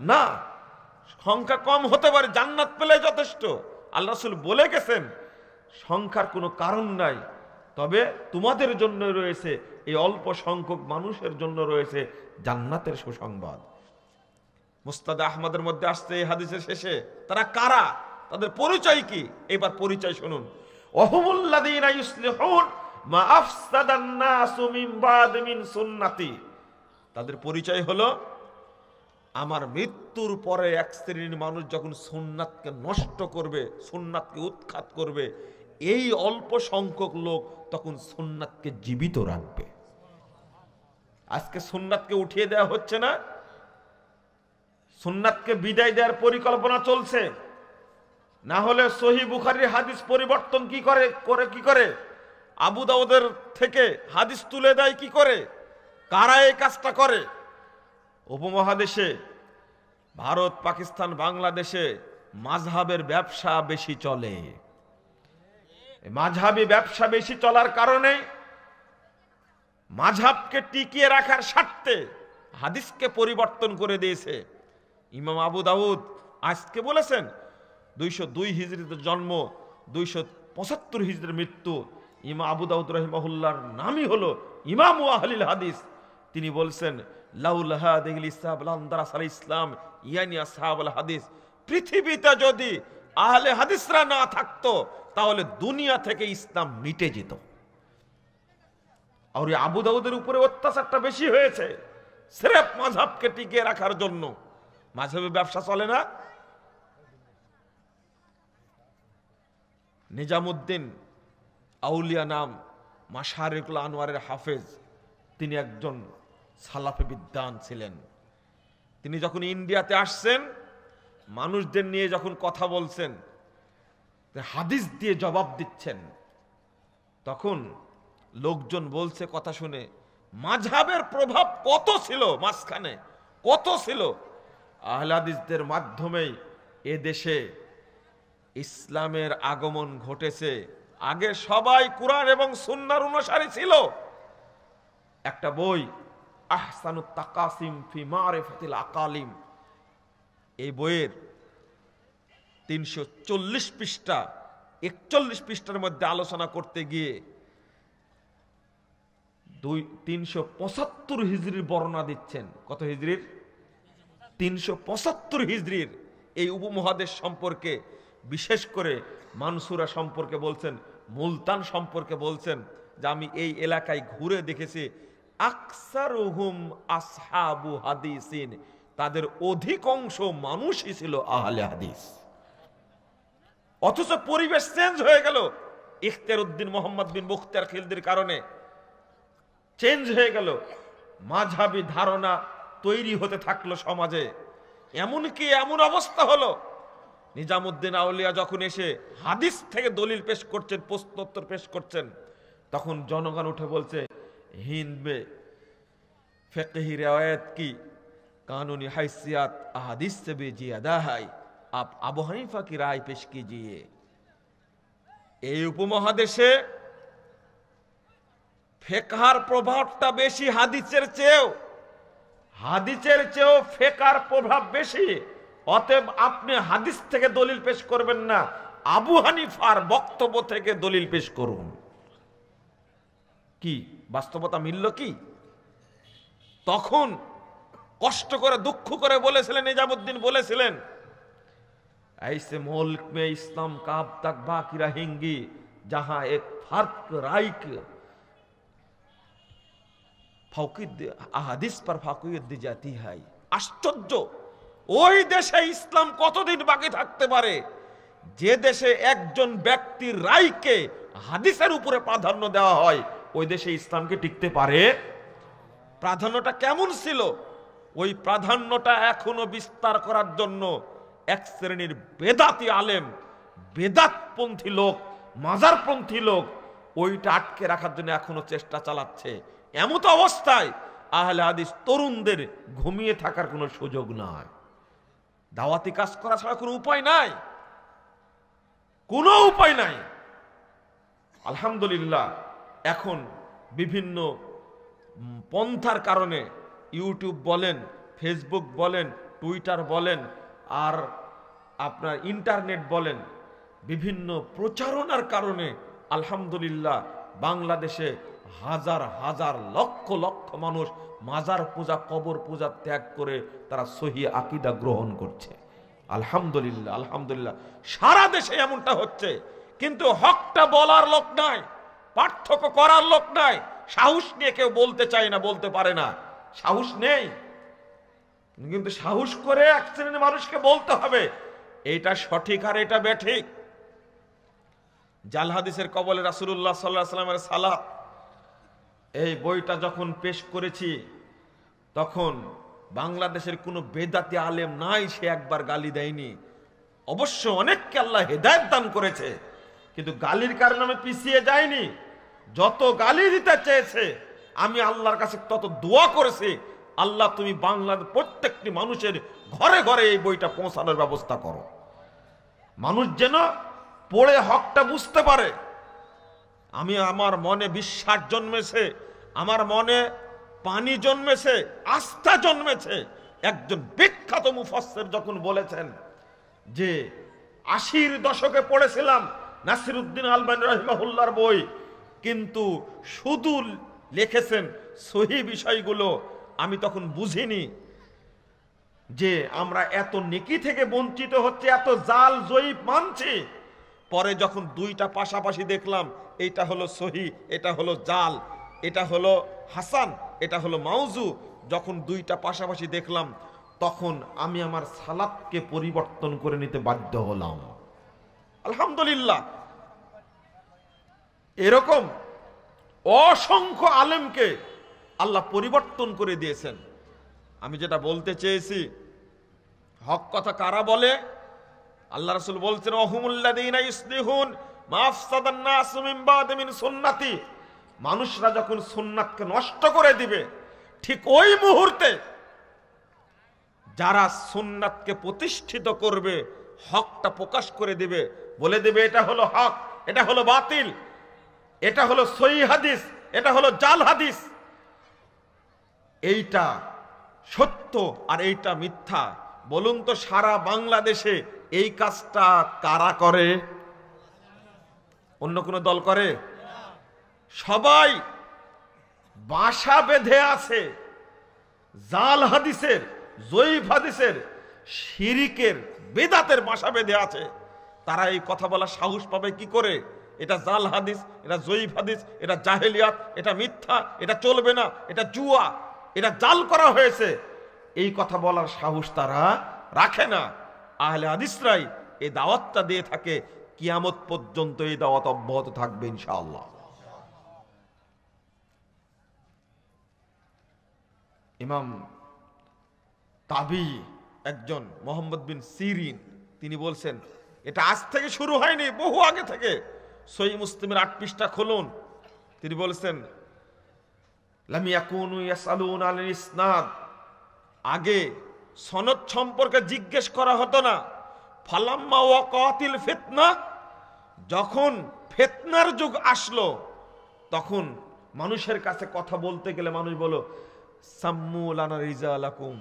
না, সংখ্যা কম হতে পারে, জান্নাত পেলে যথেষ্ট। আল্লাহ রাসূল বলে গেছেন সংখ্যার কোনো কারণ নাই, তবে তোমাদের জন্য রয়েছে, এই অল্প সংখ্যক মানুষের জন্য রয়েছে জান্নাতের সুসংবাদ। মুসনাদ আহমদের মধ্যে আসছে এই হাদিসের শেষে তারা কারা, তাদের পরিচয় কি? এবার পরিচয় শুনুন। ওয়াহুমুল্লাযীনা ইউসলিহুন মা আফসাদান নাসু মিন বাদ মিন সুন্নতি। তাদের পরিচয় হলো আমার মৃত্যুর পরে এক শ্রেণীর মানুষ যখন সুন্নাতকে নষ্ট করবে, সুন্নাতকে উৎখাত করবে, এই অল্প সংখ্যক লোক তখন সুন্নাতকে জীবিত রাখবে। আজকে সুন্নাতকে উঠিয়ে দেওয়া হচ্ছে না, সুন্নাতকে বিদায় দেওয়ার পরিকল্পনা চলছে। না হলে সহিহ বুখারীর হাদিস পরিবর্তন কি করে আবু দাউদের থেকে হাদিস তুলে দেয় কি করে? কারা এই কাজটা করে? উপমহাদেশে ভারত, পাকিস্তান, বাংলাদেশে মাযহাবের ব্যবসা বেশি চলে। মাযহাবী ব্যবসা বেশি চলার কারণে মাযহাবকে টিকিয়ে রাখার স্বার্থে হাদিসকে পরিবর্তন করে দিয়েছে। ইমাম আবু দাউদ আজকে বলেছেন 202 হিজরিতে জন্ম, 275 হিজরির মৃত্যু। ইমাম আবু দাউদ রাহিমাহুল্লাহর নামই হলো ইমামু আহলিল হাদিস। তিনি বলছেন লাউলা হাদিহিল ইসলাম লানদারাসাল ইসলাম ইয়ানি আসহাবুল হাদিস। পৃথিবীতে যদি আহলে হাদিসরা না থাকতো তাহলে দুনিয়া থেকে ইসলাম মিটে যেত। আর আবু দাউদের উপরে অত্যাচারটা বেশি হয়েছে সির্ফ মাযহাবকে টিকিয়ে রাখার জন্য। মাযহাবে ব্যবসা চলে না। নিজামুদ্দিন আউলিয়া নাম, মাশারিকুল আনোয়ারের হাফেজ, তিনি একজন সালাফি বিদ্বান ছিলেন। তিনি যখন ইন্ডিয়াতে আসছেন, মানুষদের নিয়ে যখন কথা বলছেন, হাদিস দিয়ে জবাব দিচ্ছেন, তখন লোকজন বলছে কথা শুনে মাযহাবের প্রভাব কত ছিল, মাঝখানে কত ছিল। আহলে হাদিসদের মাধ্যমেই এ দেশে ইসলামের আগমন ঘটেছে। আগে সবাই কুরআন এবং সুন্নাহর অনুসারী ছিল। একটা বই আহসানুত তাকাসিম ফি মারিফাতিল আকালিম, এই বইয়ের 340 পৃষ্ঠা, 41 পৃষ্ঠার মধ্যে আলোচনা করতে গিয়ে 375 হিজরির বর্ণনা দিচ্ছেন। কত হিজরির? 375 হিজরির এই উপমহাদেশ সম্পর্কে, বিশেষ করে মানসুরা সম্পর্কে বলছেন, মুলতান সম্পর্কে বলছেন যে আমি এই এলাকায় ঘুরে দেখেছি আকসারুহুম আসহাবু হাদিসিন, তাদের অধিকাংশ মানুষই ছিল আহলে হাদিস। অথচ পরিবেশ চেঞ্জ হয়ে গেল ইখতিয়ার উদ্দিন মোহাম্মদ বিন মুখতিয়ার খিলজির কারণে, চেঞ্জ হয়ে গেল। মাযহাবী ধারণা তৈরি হতে থাকলো সমাজে। এমনকি এমন অবস্থা হলো নিজামুদ্দিন আউলিয়া যখন এসে হাদিস থেকে দলিল পেশ করছেন, প্রশ্নোত্তর পেশ করছেন, তখন জনগণ উঠে বলছে, हिंद में फ़िक़ही रिवायत की कानूनी हैसियत अहादीस से भी ज़्यादा है, आप अबू हनीफा की राय पेश कीजिए। এই উপমহাদেশে ফিকহার প্রভাবটা বেশি হাদিসের চেয়েও ফিকহার প্রভাব বেশি। অতএব আপনি হাদিস থেকে দলিল পেশ করবেন না, আবু হানিফার বক্তব্য থেকে দলিল পেশ করুন। কি বাস্তবতা মিলল কি? তখন কষ্ট করে দুঃখ করে বলেছিলেন, নিজামুদ্দিন বলেছিলেন, ऐसे मुल्क में इस्लाम कब तक बाकी रहेंगी जहां एक फर्क राय अहादीस पर फाकियत दी जाती है। आश्चर्य, ওই দেশে ইসলাম কতদিন বাকি থাকতে পারে যে দেশে একজন ব্যক্তির রায়কে হাদিসের উপরে প্রাধান্য দেওয়া হয়? ওই দেশে ইসলামকে টিকতে পারে? প্রাধান্যটা কেমন ছিল? ওই প্রাধান্যটা এখনো বিস্তার করার জন্য এক শ্রেণীর বেদাতি আলেম, বেদাতপন্থী লোক, মাজারপন্থী লোক ওইটা আটকে রাখার জন্য এখনো চেষ্টা চালাচ্ছে। এমত অবস্থায় আহলে হাদিস তরুণদের ঘুমিয়ে থাকার কোনো সুযোগ নাই। দাওয়াতি কাজ করা ছাড়া কোনো উপায় নাই, কোনো উপায় নাই। আলহামদুলিল্লাহ এখন বিভিন্ন পন্থার কারণে, ইউটিউব বলেন, ফেসবুক বলেন, টুইটার বলেন, আর আপনার ইন্টারনেট বলেন, বিভিন্ন প্রচারণার কারণে আলহামদুলিল্লাহ বাংলাদেশে হাজার হাজার লক্ষ লক্ষ মানুষ মাজার পূজা, কবর পূজা ত্যাগ করে তারা সহি আকীদা গ্রহণ করছে। আলহামদুলিল্লাহ, আলহামদুলিল্লাহ সারা দেশে এমনটা হচ্ছে। কিন্তু হকটা বলার লোক নাই, পার্থক্য করার লোক নাই। সাহস নিয়ে কেউ বলতে চায় না, বলতে পারে না, সাহস নেই। কিন্তু সাহস করে এক শ্রেণীর মানুষকে বলতে হবে এটা সঠিক আর এটা বেঠিক। জাল হাদিসের কবলে রাসূলুল্লাহ সাল্লাল্লাহু আলাইহি ওয়াসাল্লামের সালাত, এই বইটা যখন পেশ করেছি তখন বাংলাদেশের কোনো বেদাতি আলেম নাই সে একবার গালি দেয়নি। অবশ্য অনেককে আল্লাহ হেদায়েত দান করেছে, কিন্তু গালির কারণে আমি পিছিয়ে যাইনি। যত গালি দিতে চেয়েছে আমি আল্লাহর কাছে তত দোয়া করেছি, আল্লাহ তুমি বাংলার প্রত্যেকটি মানুষের ঘরে ঘরে এই বইটা পৌঁছানোর ব্যবস্থা করো, মানুষ যেন পড়ে হকটা বুঝতে পারে। আমি আমার মনে বিশ্বাস জন্মেছে, আমার মনে পানি জন্মেছে, আস্থা জন্মেছে। একজন বিখ্যাত মুফাসসির যখন বলেছেন যে ৮০-র দশকে পড়েছিলাম নাসিরউদ্দিন আলবানী রাহিমাহুল্লাহর বই, কিন্তু শুধু লিখেছেন সহি বিষয়গুলো, আমি তখন বুঝিনি যে আমরা এত নেকি থেকে বঞ্চিত হচ্ছে, এত জাল জয়ীফ মানছি। পরে যখন দুইটা পাশাপাশি দেখলাম, এইটা হলো সহি, এটা হলো জাল, এটা হলো হাসান, এটা হলো মাউজু, যখন দুইটা পাশাপাশি দেখলাম তখন আমি আমার সালাতকে পরিবর্তন করে নিতে বাধ্য হলাম। আলহামদুলিল্লাহ এরকম অসংখ্য আলেমকে আল্লাহ পরিবর্তন করে দিয়েছেন। আমি যেটা বলতে চেয়েছি, হক কথা কারা বলে? আল্লাহ রাসূল বলছেন ওহুমুল্লাযীনা ইসলিহুন মা আফসাদান নাস মিন বাদি মিন সুন্নতি। মানুষরা যখন সুন্নাতকে নষ্ট করে দিবে, ঠিক ওই মুহূর্তে যারা সুন্নাতকে প্রতিষ্ঠিত করবে, হকটা প্রকাশ করে দিবে, বলে দিবে এটা হলো হক, এটা হলো বাতিল, এটা হলো সহিহ হাদিস, এটা হলো জাল হাদিস, এইটা সত্য আর এইটা মিথ্যা। বলুন তো সারা বাংলাদেশে এই কাজটা কারা করে? অন্য কোন দল করে? সবাই বাসা বেঁধে আছে জাল হাদিসের, জয়ীফ হাদিসের, শিরিকের, বেদাতের বাসা বেঁধে আছে। তারা এই কথা বলার সাহস পাবে কি করে? এটা জাল হাদিস, এটা জয়ীফ হাদিস, এটা জাহেলিয়াত, এটা মিথ্যা, এটা চলবে না, এটা জুয়া, এটা জাল করা হয়েছে, এই কথা বলার সাহস তারা রাখে না। আহলে হাদিসরাই এই দাওয়াতটা দিয়ে থাকে, কিয়ামত পর্যন্ত এই দাওয়াত অব্যাহত থাকবে ইনশাআল্লাহ। ইমাম তাবি একজন মোহাম্মদ বিন সিরিন, তিনি বলছেন এটা আজ থেকে শুরু হয়নি, বহু আগে থেকে। সহিহ মুসলিমের ৮ পৃষ্ঠা খুলুন, তিনি বলছেন লাম ইয়াকুনু ইয়াসআলুনা আল ইসনাদ, আগে সনদ সম্পর্কে জিজ্ঞেস করা হতো না। ফালাম্মা ওয়াকাতিল ফিতনা, যখন ফিতনার যুগ আসলো তখন মানুষের কাছে কথা বলতে গেলে মানুষ বলো সাম্মু লানা রিজালাকুম,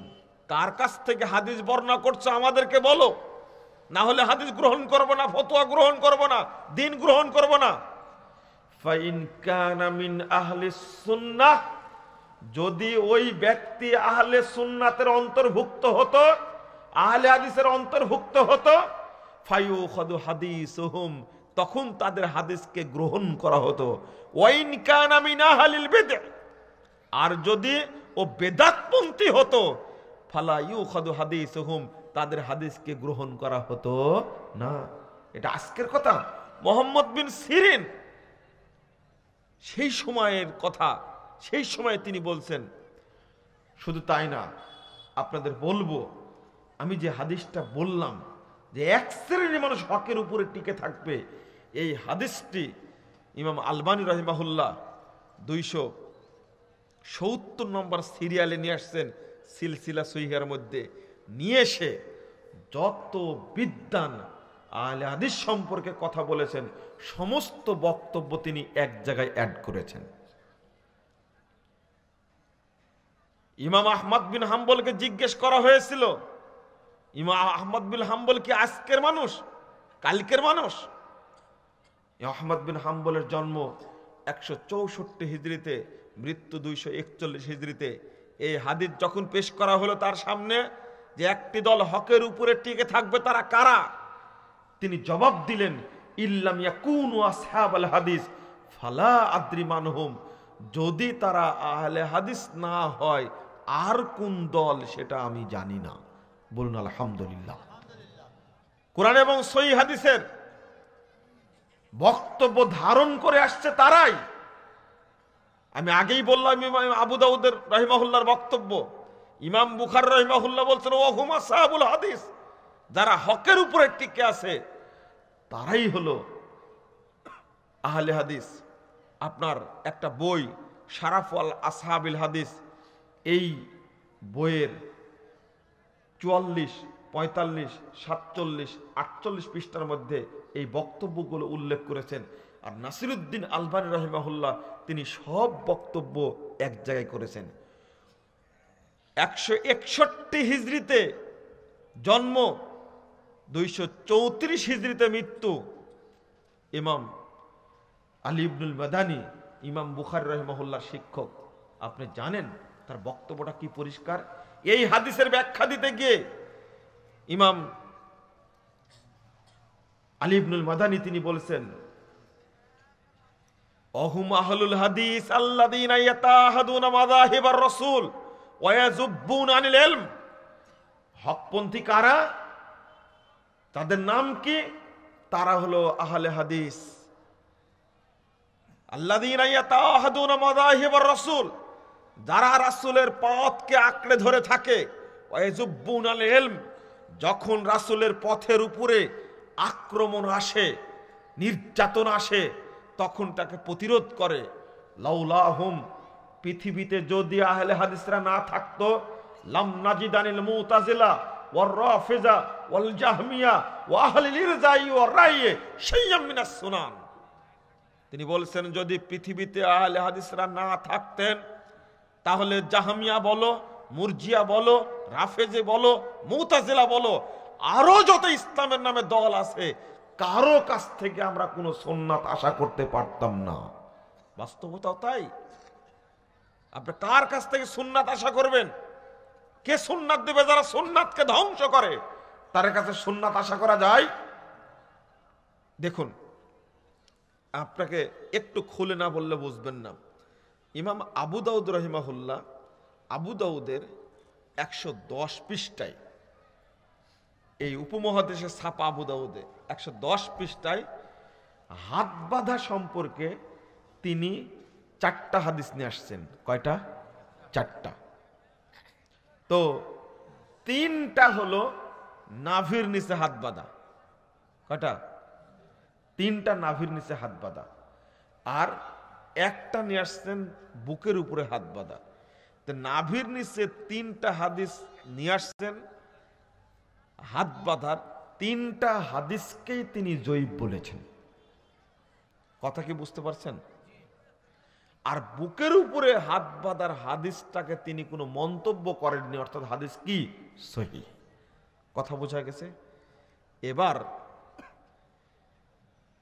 কার কাছ থেকে হাদিস বর্ণনা করছো আমাদেরকে বলো, না হলে হাদিস গ্রহণ করব না, ফতোয়া গ্রহণ করব না, দিন গ্রহণ করব না। ফাইন কানা মিন আহলিস সুন্নাহ, যদি ওই ব্যক্তি আহলে সুন্নাতের অন্তর্ভুক্ত হতো, আহলে হাদিসের অন্তর্ভুক্ত হতো, ফায়ুখাদু হাদিসুহুম, তখন তাদের হাদিসকে গ্রহণ করা হতো। ওয়াইন কানা মিন আহলিল বিদআহ, আর যদি ও বেদাতপন্থী হতো, ফালা ইউখাদু হাদিসুহুম, তাদের হাদিসকে গ্রহণ করা হতো না। এটা আজকের কথা, মুহাম্মদ বিন সিরিন সেই সময়ের কথা, সেই সময়ে তিনি বলছেন। শুধু তাই না, আপনাদের বলবো, আমি যে হাদিসটা বললাম যে এক শ্রেণীর মানুষ হকের উপরে টিকে থাকবে, এই হাদিসটি ইমাম আলবানী রাহিমাহুল্লাহ 270 নম্বর সিরিয়ালে নিয়ে আসছেন, সিলসিলা সহিহার মধ্যে নিয়ে এসে যত বিদ্বান আহলে হাদিস সম্পর্কে কথা বলেছেন সমস্ত বক্তব্য তিনি এক জায়গায় অ্যাড করেছেন। ইমাম আহমদ বিন হাম্বলকে জিজ্ঞেস করা হয়েছিল, ইমাম আহমদ বিন হাম্বল কি আজকের মানুষ, কালকের মানুষ? আহমদ বিন হাম্বলের জন্ম 164 হিজরিতে, মৃত্যু 241 হিজরিতে। এই হাদিস যখন পেশ করা হলো তার সামনে যে একটি দল হকের উপরে টিকে থাকবে, তারা কারা? তিনি জবাব দিলেন, ইল্লাম ইয়াকুনু আসহাবাল হাদিস ফালা আদ্রি মানহুম, যদি তারা আহলে হাদিস না হয় আর কোন দল সেটা আমি জানি না। বলুন আলহামদুলিল্লাহ। কোরআন এবং সহিহ হাদিসের বক্তব্য ধারণ করে আসছে তারাই। আমি আগেই বললাম ইমাম আবু দাউদের রাহিমাহুল্লাহর বক্তব্য, ইমাম বুখারী রাহিমাহুল্লাহ বলছেন ওয়া হুম আসহাবুল হাদিস, যারা হকের উপরে টিকে আছে তারাই হলো আহলে হাদিস। আপনার একটা বই শারাফুল আসহাবিল হাদিস, এই বইয়ের 44, 45, 47, 48 পৃষ্ঠার মধ্যে এই বক্তব্যগুলো উল্লেখ করেছেন। আর নাসিরুদ্দিন আলবানী রাহিমাহুল্লাহ তিনি সব বক্তব্য এক জায়গায় করেছেন। 161 হিজরিতে জন্ম, 234 হিজরিতে মৃত্যু। ইমাম আলী ইবনুল মাদানী ইমাম বুখারী রাহিমাহুল্লাহর শিক্ষক। আপনি জানেন তার বক্তব্যটা কি পরিষ্কার। এই হাদিসের ব্যাখ্যা দিতে গিয়ে ইমাম আলী ইবনুল মাদানী তিনি বলছেন, অহুম আহলুল হাদিস আল্লাযীনা ইয়াতাহাদুনা মাযাহিবার রাসূল ওয়া ইয়াযুব্বুনা আনিল ইলম। হকপন্থী কারা? তাদের নাম কি? তারা হলো আহলে হাদিস। আল্লাযীনা ইয়াতাহাদুনা মাযাহিবার রাসূল, যারা রাসূলের পথকে আঁকড়ে ধরে থাকে। ওয়া ইয়াযুব্বুনা আনিল ইলম, যখন রাসূলের পথের উপরে আক্রমণ আসে, নির্যাতন আসে, তখন তাকে প্রতিরোধ করে। লাউলাহুম, পৃথিবীতে যদি আহলে হাদিসরা না থাকতো, লাম নাজিদানিল মুতাজিলা ওয়ার রাফিজা ওয়াল জাহমিয়া ওয়া আহলিল ইরজাই ওয়ার রাইয়ে শাইয়্যাম মিনাস সুনান। তিনি বলছেন যদি পৃথিবীতে আহলে হাদিসরা না থাকতেন তাহলে জাহমিয়া বলো, মুরজিয়া বলো, রাফেজে বলো, মুতাজিলা বলো, আরো যত ইসলামের নামে দল আছে, কারো কাছ থেকে আমরা কোনো সুন্নাত আশা করতে পারতাম না। বাস্তবতাও তাই। আপনি কার কাছ থেকে সুন্নাত আশা করবেন? কে সুন্নাত দেবে? যারা সুন্নাতকে ধ্বংস করে তার কাছে সুন্নাত আশা করা যায়? দেখুন, আপনাকে একটু খুলে না বললে বুঝবেন না। ইমাম আবু দাউদ রাহিমাহুল্লাহ, আবু দাউদের 110 পৃষ্ঠায়, এই উপমহাদেশে ছাপা আবু দাউদে 110 পৃষ্ঠায় হাত বাঁধা সম্পর্কে তিনি 4টা হাদিস নিয়ে আসছেন। কয়টা? 4টা। তো 3টা হলো নাভির নিচে হাত বাঁধা। কয়টা? 3টা নাভির নিচে হাত বাঁধা। আর একটা নিয়ে আসছেন বুকের উপরে হাত বাঁধা। তো নাভির নিচে 3টা হাদিস নিয়ে আসছেন হাত বাঁধার, 3টা হাদিসকেই তিনি জয়ীফ বলেছেন। কথা কি বুঝতে পারছেন? আর বুকের উপরে হাত বাঁধার হাদিসটাকে তিনি কোনো মন্তব্য করেননি, অর্থাৎ হাদিস কি সহিহ। কথা বোঝা গেছে? এবার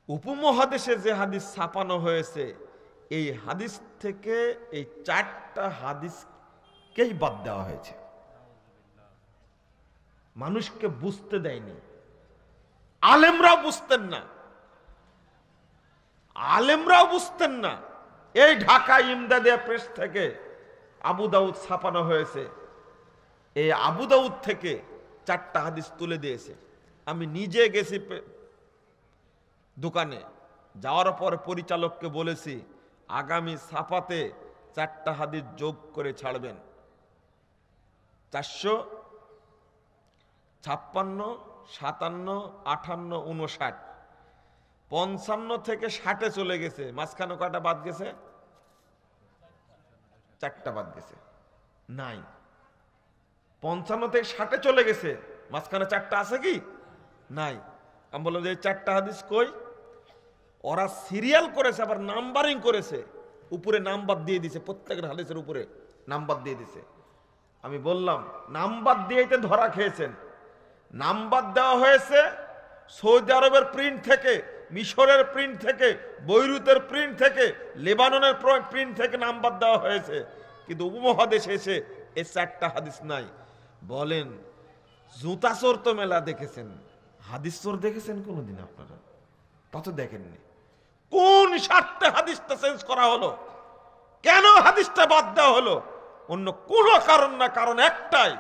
উপমহাদেশে যে হাদিস ছাপানো হয়েছে, এই হাদিস থেকে এই 4টা হাদিসকেই বাদ দেওয়া হয়েছে, মানুষকে বুঝতে দেয়নি। আলেমরাও বুঝতেন না, আলেমরাও বুঝতেন না। এই ঢাকা ইমদাদিয়া প্রেস থেকে আবু দাউদ ছাপানো হয়েছে, এই আবু দাউদ থেকে 4টা হাদিস তুলে দিয়েছে। আমি নিজে গেছি দোকানে, যাওয়ার পর পরিচালককে বলেছি আগামী ছাপাতে 4টা হাদিস যোগ করে ছাড়বেন। 456, 57, 58, 59, 55 থেকে 60-এ চলে গেছে। মাঝখানে কয়টা বাদ গেছে? 4টা বাদ গেছে। নাই, 55 থেকে 60-এ চলে গেছে, মাঝখানে 4টা আছে কি? নাই। আমি বললাম যে 4টা হাদিস কই? ওরা সিরিয়াল করেছে, আবার নাম্বারিং করেছে, উপরে নাম্বার দিয়ে দিছে, প্রত্যেকের হাদিসের উপরে নাম্বার দিয়ে দিছে। আমি বললাম নাম্বার দিয়েই তো ধরা খেয়েছেন। নাম্বার দেওয়া হয়েছে সৌদি আরবের প্রিন্ট থেকে, মিশরের প্রিন্ট থেকে, বৈরুতের প্রিন্ট থেকে, লেবাননের প্রিন্ট থেকে নাম্বার দেওয়া হয়েছে, কিন্তু উপমহাদেশে এসে এই 4টা হাদিস নাই। বলেন জুতা চোর তো মেলা দেখেছেন, হাদিস চোর দেখেছেন কোনোদিন আপনারা? তা তো দেখেননি। কোন স্বার্থে হাদিসটা চেঞ্জ করা হলো? কেন হাদিসটা বাদ দেওয়া হলো? অন্য কোনো কারণ না, কারণ একটাই,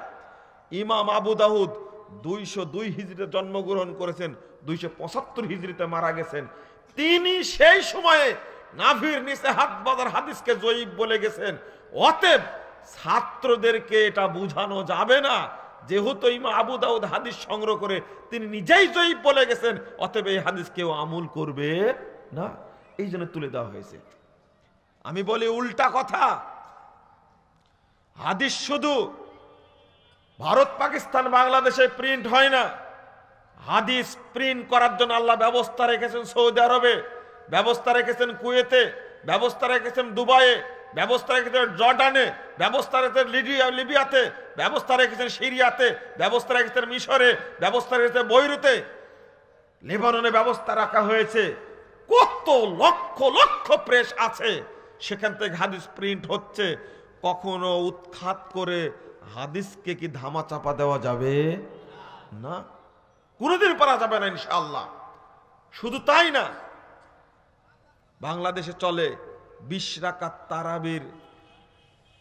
ইমাম আবু দাউদ 202 হিজরিতে জন্মগ্রহণ করেছেন, 275 হিজরিতে মারা গেছেন। তিনি সেই সময়ে নাভির নিচে হাত বাঁধার হাদিসকে জয়ীফ বলে গেছেন। অতএব ছাত্রদেরকে এটা বুঝানো যাবে না যেহেতু ইমাম আবু দাউদ হাদিস সংগ্রহ করে তিনি নিজেই জয়ীফ বলে গেছেন, অতএব এই হাদিস কেউ আমল করবে না, এই জন্য তুলে দেওয়া হয়েছে। আমি বলি উল্টা কথা, হাদিস শুধু ভারত, পাকিস্তান, বাংলাদেশে প্রিন্ট হয় না। হাদিস প্রিন্ট করার জন্য আল্লাহ ব্যবস্থা রেখেছেন সৌদি আরবে, ব্যবস্থা রেখেছেন কুয়েতে, ব্যবস্থা রেখেছেন দুবাইয়ে, ব্যবস্থা রেখেছেন জর্ডানে, ব্যবস্থা রেখেছেন লিবিয়াতে, ব্যবস্থা রেখেছেন সিরিয়াতে, ব্যবস্থা রেখেছেন মিশরে, ব্যবস্থা রেখেছেন বৈরুতে, লেবাননে ব্যবস্থা রাখা হয়েছে। কত লক্ষ লক্ষ প্রেস আছে, সেখান থেকে হাদিস প্রিন্ট হচ্ছে। কখনো উৎখাত করে হাদিসকে কি ধামা চাপা দেওয়া যাবে না? কোনোদিন পারা যাবে না ইনশাআল্লাহ। শুধু তাই না, বাংলাদেশে চলে 20 রাকাত তারাবির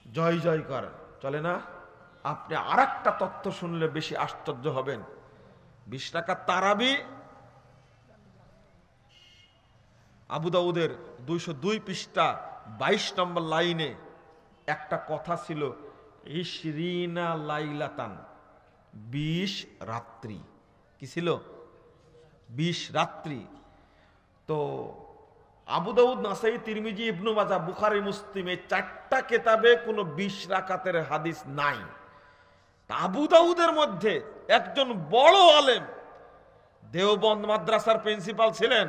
জয় জয়কার, চলে না? আপনি আর একটা তথ্য শুনলে বেশি আশ্চর্য হবেন। 20 রাকাত তারাবি আবু দাউদের 202 পৃষ্ঠা 22 নম্বর লাইনে একটা কথা ছিল, ইশরিনা লাইলাতান, 20 রাত্রি। কি ছিল? 20 রাত্রি। তো আবু দাউদ, নাসাই, তিরমিজি, ইবনু মাজাহ, বুখারী, মুসলিম, এই 4টা কিতাবে কোনো 20 রাকাতের হাদিস নাই। আবু দাউদের মধ্যে একজন বড় আলেম, দেওবন্দ মাদ্রাসার প্রিন্সিপাল ছিলেন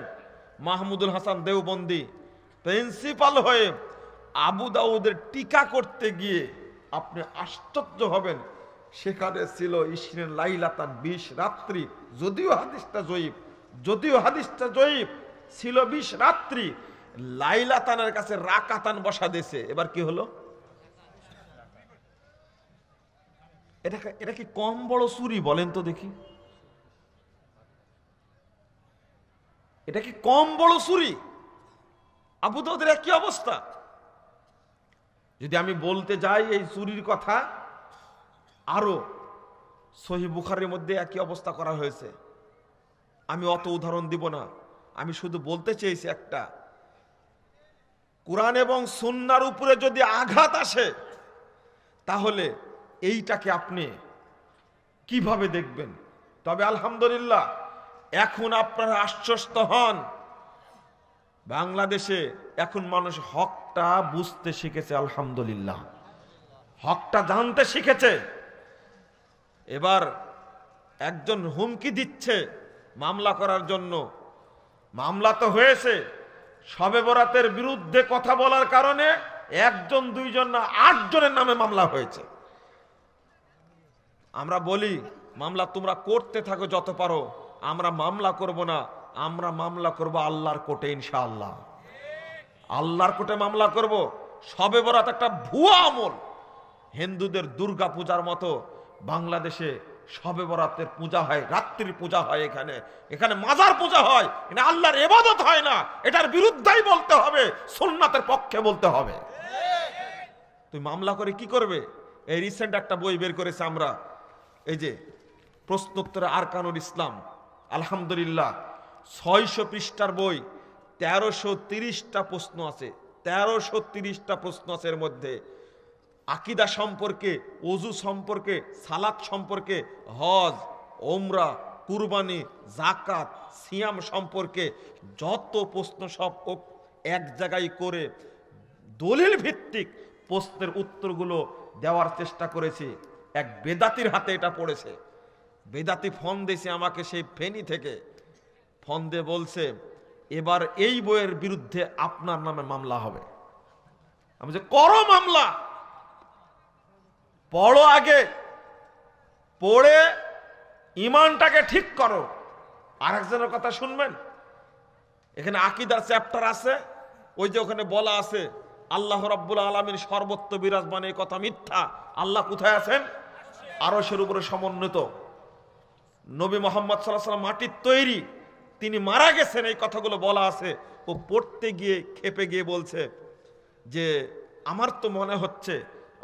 মাহমুদুল হাসান দেওবন্দি, প্রিন্সিপাল হয়ে আবু দাউদের টিকা করতে গিয়ে আপনি আশ্চর্য হবেন, সেখানে ছিল ইশরিন লাইলাতান, 20 রাত্রি। যদিও হাদিসটা জয়ীফ ছিল 20 রাত্রি, লাইলাতানের কাছে রাকাতান বসা দিয়েছে। এবার কি হলো? এটা কি কম বড় চুরি? বলেন তো দেখি, এটা কি কম বড় চুরি? আবু দাউদের কি অবস্থা? যদি আমি বলতে যাই এই চুরির কথা, আরো সহিহ বুখারীর মধ্যে একই অবস্থা করা হয়েছে। আমি অত উদাহরণ দিব না, আমি শুধু বলতে চেয়েছি একটা, কুরআন এবং সুন্নাহর উপরে যদি আঘাত আসে তাহলে এইটাকে আপনি কিভাবে দেখবেন? তবে আলহামদুলিল্লাহ এখন আপনারা আশ্বস্ত হন, বাংলাদেশে এখন মানুষ হকটা বুঝতে শিখেছে, আলহামদুলিল্লাহ, হকটা জানতে শিখেছে। এবার একজন হুমকি দিচ্ছে মামলা করার জন্য, মামলা তো হয়েছে, শবে বরাতের বিরুদ্ধে কথা বলার কারণে একজন দুইজন না 8 জনের নামে মামলা হয়েছে। আমরা বলি মামলা তোমরা করতে থাকো যত পারো, আমরা মামলা করব না, আমরা মামলা করব আল্লাহর কোর্টে, ইনশাআল্লাহ আল্লাহর কোর্টে মামলা করব। শবে বরাত একটা ভুয়া আমল। হিন্দুদের দুর্গা পূজার মতো বাংলাদেশে শবে বরাতের পূজা হয়, রাত্রির পূজা হয়, এখানে মাজার পূজা হয়, এটা আল্লাহর ইবাদত হয় না। এটার বিরুদ্ধেই বলতে হবে, সুন্নাতের পক্ষে বলতে হবে। তুই মামলা করে কি করবে? এই রিসেন্ট একটা বই বের করেছে আমরা, এই যে প্রশ্নোত্তরে আরকানুল ইসলাম, আলহামদুলিল্লাহ 600 পৃষ্ঠার বই, 1330টা প্রশ্ন আছে, 1330টা প্রশ্ন আছে। এর মধ্যে আকীদা সম্পর্কে, ওযু সম্পর্কে, সালাত সম্পর্কে, হজ, ওমরা, কুরবানি, যাকাত, সিয়াম সম্পর্কে যত প্রশ্ন সব এক জায়গায় করে দলিল ভিত্তিক প্রশ্নের উত্তরগুলো দেওয়ার চেষ্টা করেছি। এক বেদাতির হাতে এটা পড়েছে। বেদাতি ফোন দিয়েছে আমাকে সেই ফেনী থেকে, ফোন দিয়ে বলছে এবার এই বইয়ের বিরুদ্ধে আপনার নামে মামলা হবে। আমি যে করো মামলা, পড়ো, আগে পড়ে ইমানটাকে ঠিক করো। আরেকজনের কথা শুনবেন? এখানে আকীদার চ্যাপ্টার আছে, ওই যে ওখানে বলা আছে আল্লাহ রাব্বুল আলামিন সর্বত্র বিরাজমান, এই কথা মিথ্যা। আল্লাহ কোথায় আছেন? আরশের উপরে সমন্বিত। নবী মুহাম্মদ সাল্লাল্লাহু আলাইহি ওয়াসাল্লাম মাটির তৈরি, তিনি মারা গেছেন, এই কথাগুলো বলা আছে। ও পড়তে গিয়ে খেপে গিয়ে বলছে যে আমার তো মনে হচ্ছে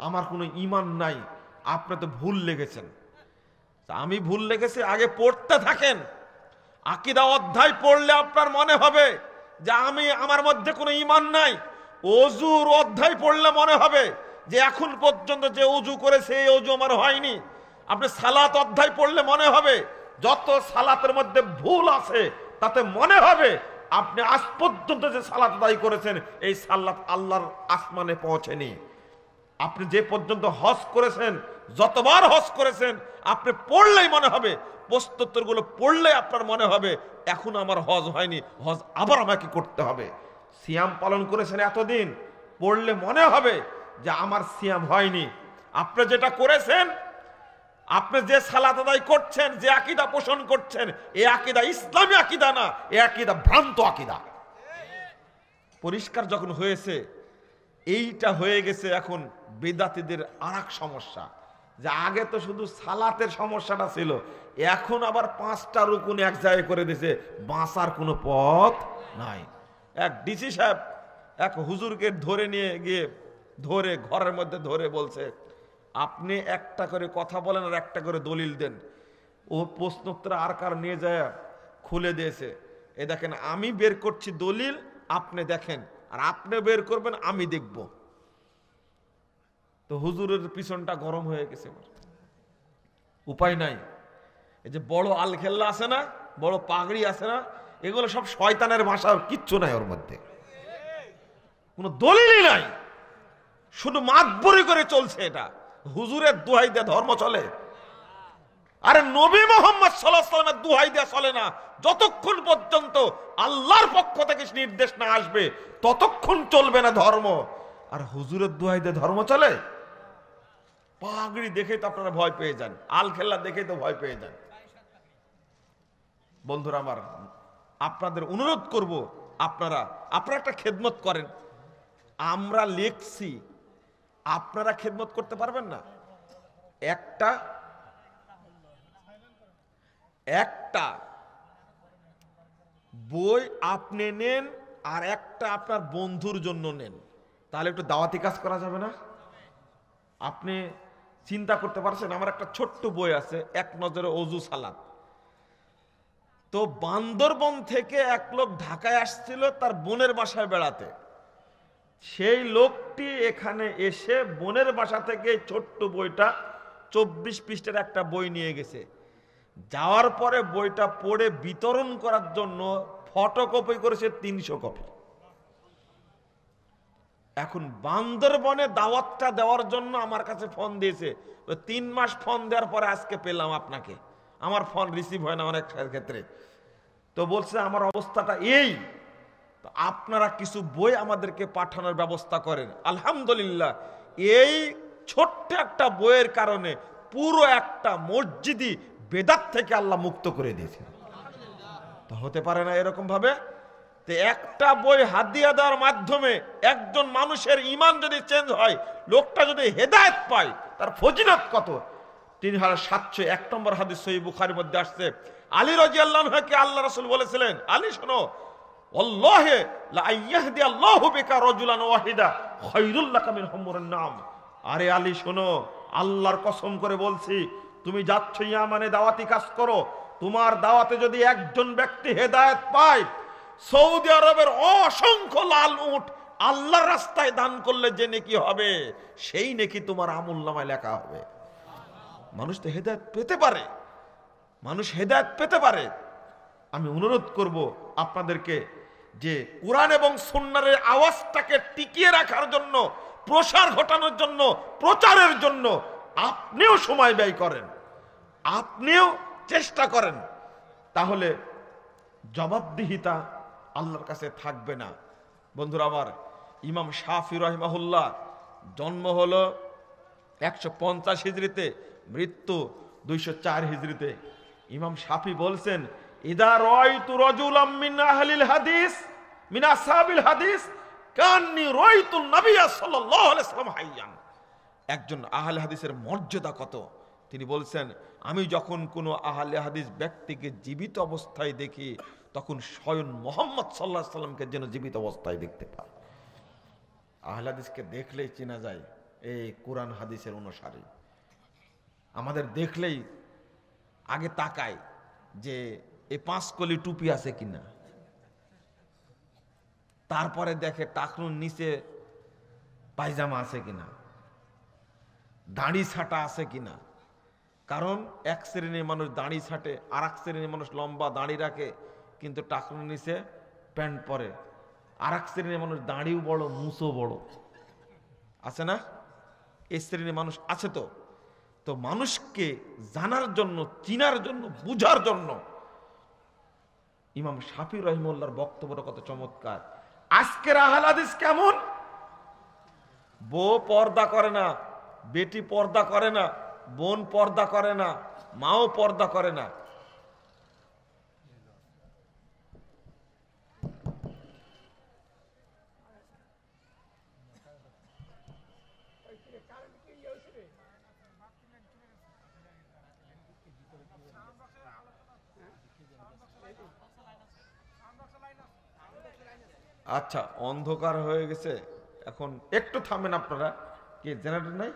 আমার কোনো ঈমান নাই, আপনি তো ভুল লিখেছেন। আমি ভুল লিখেছি? আগে পড়তে থাকেন, আকীদা অধ্যায় পড়লে আপনার মনে হবে যে আমার মধ্যে কোনো ঈমান নাই। ওযুর অধ্যায় পড়লে মনে হবে যে এখন পর্যন্ত যে ওযু করেছে এই ওযু আমার হয়নি। আপনি সালাত অধ্যায় পড়লে মনে হবে যত সালাতের মধ্যে ভুল আছে তাতে মনে হবে আপনি আজ পর্যন্ত যে সালাত আদায় করেছেন এই সালাত আল্লাহর আসমানে পৌঁছেনি। আপনি যে পর্যন্ত হজ করেছেন, যতবার হজ করেছেন, আপনি পড়লেই মনে হবে, প্রশ্নোত্তরগুলো পড়লে আপনার মনে হবে এখন আমার হজ হয়নি, হজ আবার আমাকে করতে হবে। সিয়াম পালন করেছেন এতদিন, পড়লে মনে হবে যে আমার সিয়াম হয়নি। আপনি যেটা করেছেন, আপনি যে সালাত আদায় করছেন, যে আকীদা পোষণ করছেন, এই আকীদা ইসলামী আকীদা না, এই আকীদা ভ্রান্ত আকীদা। পরিষ্কার যখন হয়েছে, এইটা হয়ে গেছে এখন বেদাতীদের আরেক সমস্যা, যে আগে তো শুধু সালাতের সমস্যাটা ছিল, এখন আবার 5টা রুকুন এক জায়গায় করে দিয়েছে, বাঁচার কোনো পথ নাই। এক ডিসি সাহেব এক হুজুরকে ধরে নিয়ে গিয়ে ঘরের মধ্যে ধরে বলছে আপনি একটা করে কথা বলেন আর একটা করে দলিল দেন। ও প্রশ্নোত্তর আর কার নিয়ে যায় খুলে দিয়েছে, এ দেখেন আমি বের করছি দলিল, আপনি দেখেন, আর আপনি বের করবেন, আমি দেখব। তো হুজুরের পিছনটা গরম হয়ে গেছে, উপায় নাই। এই যে বড় আলখেল্লা আছে না, বড় পাগড়ি আছে না, এগুলো সব শয়তানের ভাষা, কিচ্ছু নাই ওর মধ্যে, কোনো দলিলই নাই, শুধু মাতবরি করে চলছে। এটা হুজুরের দোহাই দিয়ে ধর্ম চলে? আরে নবী মুহাম্মদ সাল্লাল্লাহু আলাইহি ওয়াসাল্লামের দোহাই দিয়ে চলে না। যতক্ষণ পর্যন্ত আল্লাহর পক্ষ থেকে নির্দেশ না আসবে ততক্ষণ চলবে না ধর্ম। আর হুজুরের দোহাই দিয়ে ধর্ম চলে? পাগড়ি দেখে তো আপনারা ভয় পেয়ে যান, আলখেল্লা দেখে তো ভয় পেয়ে যান। বন্ধুরা আমার, আপনাদের অনুরোধ করব, আপনারা একটা খেদমত করেন। আমরা লিখছি, আপনারা খেদমত করতে পারবেন না? একটা বই আপনি নেন আর একটা আপনার বন্ধুর জন্য নেন, তাহলে একটু দাওয়াতি কাজ করা যাবে না? আপনি চিন্তা করতে পারছেন, আমার একটা ছোট্ট বই আছে, এক নজরে ওযু সালাত। তো বান্দরবন থেকে এক লোক ঢাকায় আসছিল তার বোনের বাসায় বেড়াতে। সেই লোকটি এখানে এসে বোনের বাসা থেকে ছোট্ট বইটা 24 পৃষ্ঠার একটা বই নিয়ে গেছে। যাওয়ার পরে বইটা পড়ে বিতরণ করার জন্য ফটোকপি করেছে 300 কপি। এখন বান্দরবনে দাওয়াতটা দেওয়ার জন্য আমার কাছে ফোন দিয়েছে, 3 মাস ফোন দেওয়ার পরে আজকে পেলাম আপনাকে। আমার ফোন রিসিভ হয় না অনেক ক্ষেত্রে। তো বলছে আমার অবস্থাটা এই, আপনারা কিছু বই আমাদেরকে পাঠানোর ব্যবস্থা করেন। আলহামদুলিল্লাহ, এই ছোট্ট একটা বইয়ের কারণে পুরো একটা মসজিদই বেদাত থেকে আল্লাহ মুক্ত করে দিয়েছে। তো হতে পারে না এরকম ভাবে? তো একটা বই হাদিয়া দেওয়ার মাধ্যমে একজন মানুষের ঈমান যদি চেঞ্জ হয়, লোকটা যদি হেদায়েত পায়, তার ফজিলত কত! 3701 নম্বর হাদিস সহিহ বুখারীর মধ্যে আসছে, আলী রাদিয়াল্লাহু আনহুকে আল্লাহ রাসূল বলেছিলেন, আলী শোনো, আল্লাহে লা ইয়াহদি আল্লাহু বিকা রাজুলান ওয়াহিদা খায়রুল লাকা মিন হুমুরিন নাম। আরে আলী শোনো, আল্লাহর কসম করে বলছি, তুমি যাচ্ছ ইয়ামানে দাওয়াতি কাজ করো, তোমার দাওয়াতে যদি একজন ব্যক্তি হেদায়েত পায়, সৌদি আরবের অসংখ্য লাল উট আল্লাহর রাস্তায় দান করলে যে নেকি হবে, সেই নেকি তোমার আমলনামায় লেখা হবে। মানুষ তো হেদায়েত পেতে পারে, মানুষ হেদায়েত পেতে পারে। আমি অনুরোধ করব আপনাদেরকে যে কুরআন এবং সুন্নাহের আওয়াজটাকে টিকিয়ে রাখার জন্য, প্রসার ঘটানোর জন্য, প্রচারের জন্য আপনিও সময় ব্যয় করেন, আপনিও চেষ্টা করেন, তাহলে জবাবদিহিতা আল্লাহর কাছে থাকবে না। বন্ধুরা আমার, ইমাম শাফি রাহিমাহুল্লাহ জন্ম হলো 150 হিজরিতে, মৃত্যু 204 হিজরিতে। ইমাম শাফি বলছেন, ইদা রাআইতু রাজুলাম মিন আহলিল হাদিস মিন আসহাবিল হাদিস কান্নি রাআইতু নবী সাল্লাল্লাহু আলাইহি ওয়াসাল্লাম হাইয়ান। একজন আহলে হাদিসের মর্যাদা কত! তিনি বলছেন, আমি যখন কোনো আহলে হাদিস ব্যক্তিকে জীবিত অবস্থায় দেখি, তখন স্বয়ং মুহাম্মদ সাল্লাল্লাহু আলাইহি ওয়াসাল্লামকে যেন জীবিত অবস্থায় দেখতে পাই। আহলে হাদিসকে দেখলেই চেনা যায় এই কোরআন হাদিসের অনুসারী। আমাদের দেখলেই আগে তাকায় যে এই 5 কলি টুপি আছে কিনা, তারপরে দেখে টাকনুর নিচে পায়জামা আছে কিনা, দাড়ি ছাটা আছে কিনা। কারণ এক শ্রেণীর মানুষ দাড়ি ছাটে, আর এক শ্রেণীর মানুষ লম্বা দাড়ি রাখে কিন্তু টাকনুর নিচে প্যান্ট পরে, আর এক শ্রেণীর মানুষ দাড়িও বড় মুছও বড়, আছে না? এই শ্রেণীর মানুষ আছে। তো মানুষকে জানার জন্য, চিনার জন্য, বুঝার জন্য ইমাম শাফি রাহিমাহুল্লাহর বক্তব্যটা কত চমৎকার। আজকের আহলে হাদিস কেমন? বউ পর্দা করে না, বেটি পর্দা করে না, বোন পর্দা করে না, মাও পর্দা করে না। আচ্ছা, অন্ধকার হয়ে গেছে, এখন একটু থামেন আপনারা। কি জেনারেটর নাই?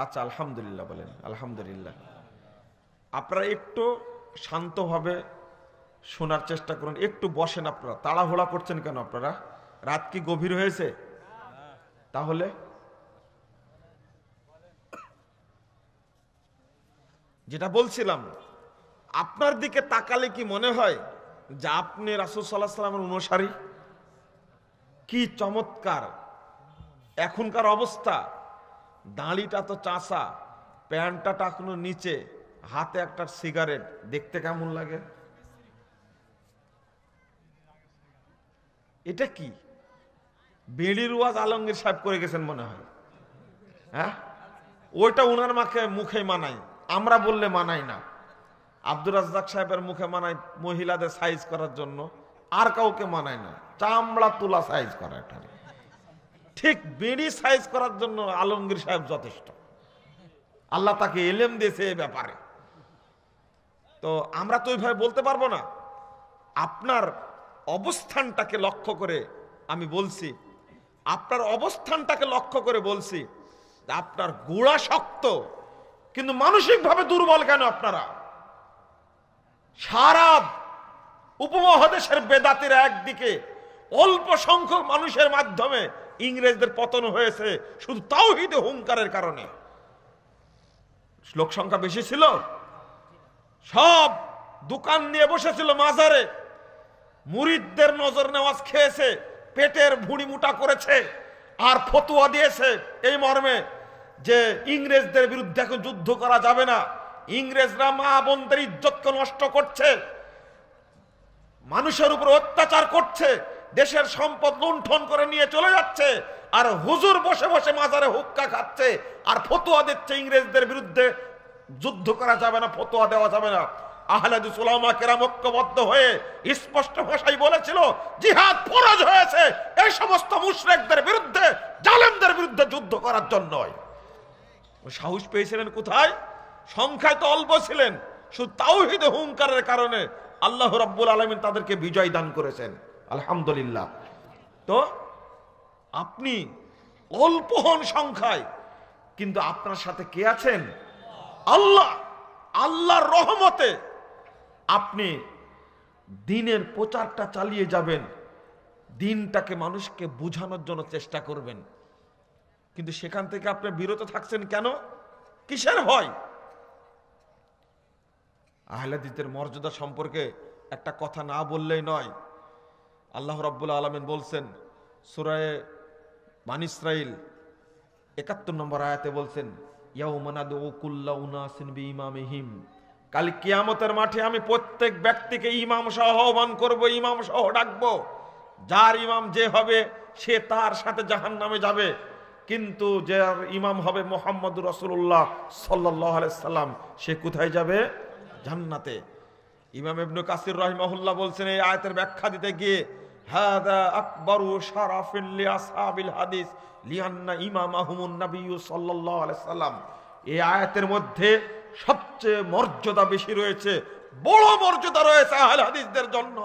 আচ্ছা, আলহামদুলিল্লাহ বলেন। আলহামদুলিল্লাহ। আপনারা একটু শান্তভাবে শোনার চেষ্টা করুন, একটু বসেন। আপনারা তাড়াহুড়া করছেন কেন? আপনারা রাত কি গভীর হয়েছে? তাহলে যেটা বলছিলাম, আপনার দিকে তাকালে কি মনে হয় যে আপনি রাসূল সাল্লাল্লাহু আলাইহি ওয়াসাল্লামের অনুসারী? কি চমৎকার এখনকার অবস্থা! দাড়িটা তো চাষা, প্যান্টটা টাকনুর নিচে, হাতে একটা সিগারেট, দেখতে কেমন লাগে? এটা কি বেড়ির ওয়াজ আলমগীর সাহেব করে গেছেন মনে হয়। হ্যাঁ, ওইটা উনার মুখে মানাই, আমরা বললে মানাই না। আব্দুর রাজ্জাক সাহেবের মুখে মানায় মহিলাদের সাইজ করার জন্য, আর কাউকে মানায় না, চামড়া তুলা সাইজ করা। একটা ঠিক বেড়ি সাইজ করার জন্য আলমগীর সাহেব যথেষ্ট। আল্লাহ তাকে ইলম দিয়েছে এই ব্যাপারে। তো আমরা তো ওইভাবে বলতে পারবো না। আপনার অবস্থানটাকে লক্ষ্য করে আমি বলছি, আপনার অবস্থানটাকে লক্ষ্য করে বলছি, আপনার গোড়া শক্ত কিন্তু মানসিকভাবে দুর্বল কেন? আপনারা সারা উপমহাদেশের বেদাতিরা একদিকে, অল্প সংখ্যক মানুষের মাধ্যমে ইংরেজদের পতন হয়েছে শুধু তাওহীদে হুঙ্কারের কারণে। লোক সংখ্যা বেশি ছিল, সব দোকান নিয়ে বসেছিল মাজারে, মুরিদদের নজর নেওয়াজ খেয়েছে, পেটের ভুঁড়ি মোটা করেছে, আর ফতোয়া দিয়েছে এই মর্মে যে ইংরেজদের বিরুদ্ধে এখন যুদ্ধ করা যাবে না, ইংরেজরা মা বোনদের ইজ্জতকে নষ্ট করছে, মানুষের উপর অত্যাচার করছে, দেশের সম্পদ লুণ্ঠন করে নিয়ে চলে যাচ্ছে, আর হুজুর বসে বসে মাজারে হুক্কা খাচ্ছে আর ফতোয়া দিচ্ছে ইংরেজদের বিরুদ্ধে যুদ্ধ করা যাবে না, ফতোয়া দেওয়া যাবে না। আহলে হাদিস উলামা কেরাম ঐক্যবদ্ধ হয়ে স্পষ্ট ভাষায় বলেছিল জিহাদ ফরজ হয়েছে এই সমস্ত মুশরিকদের বিরুদ্ধে, জালেমদের বিরুদ্ধে যুদ্ধ করার জন্য। সাহস পেয়েছিলেন কোথায়? সংখ্যায় তো অল্প ছিলেন, শুধু তাওহীদে হুঙ্কারের কারণে আল্লাহ রাব্বুল আলামিন তাদেরকে বিজয় দান করেছেন, আলহামদুলিল্লাহ। তো আপনি অল্প হন সংখ্যায়, কিন্তু আপনার সাথে কে আছেন? আল্লাহ। আল্লাহর রহমতে আপনি দ্বীনের প্রচারটা চালিয়ে যাবেন, দ্বীনটাকে মানুষকে বোঝানোর জন্য চেষ্টা করবেন, কিন্তু সেখান থেকে আপনি বিরত থাকছেন কেন? কিসের ভয়? আহলে হাদিসের মর্যাদা সম্পর্কে একটা কথা না বললেই নয়। আল্লাহ রাব্বুল আলামিন বলছেন সূরা বনী ইসরাঈল ৭১ নম্বর আয়াতে বলছেন, ইয়াউমা নাদউ কুল্লা উনাসিন বিইমামিহিম, কাল কিয়ামতের মাঠে আমি প্রত্যেক ব্যক্তিকে ইমাম সহ আহ্বান করব, ইমাম সহ ডাকবো। যার ইমাম যে হবে সে তার সাথে জাহান্নামে যাবে, কিন্তু যার ইমাম হবে মুহাম্মদুর রাসূলুল্লাহ সাল্লাল্লাহু আলাইহি সাল্লাম, সে কোথায় যাবে? জান্নাতে। ইমাম ইবনে কাসির রাহিমাহুল্লাহ বলছেন এই আয়াতের ব্যাখ্যা দিতে গিয়ে, হাদা আকবারু শারাফিন লিআসহাবিল হাদিস লিআন্না ইমামাহুমুন নবী সাল্লাল্লাহু আলাইহি সাল্লাম। এই আয়াতের মধ্যে সবচেয়ে মর্যাদা বেশি রয়েছে, বড় মর্যাদা রয়েছে আহলে হাদিসদের জন্য,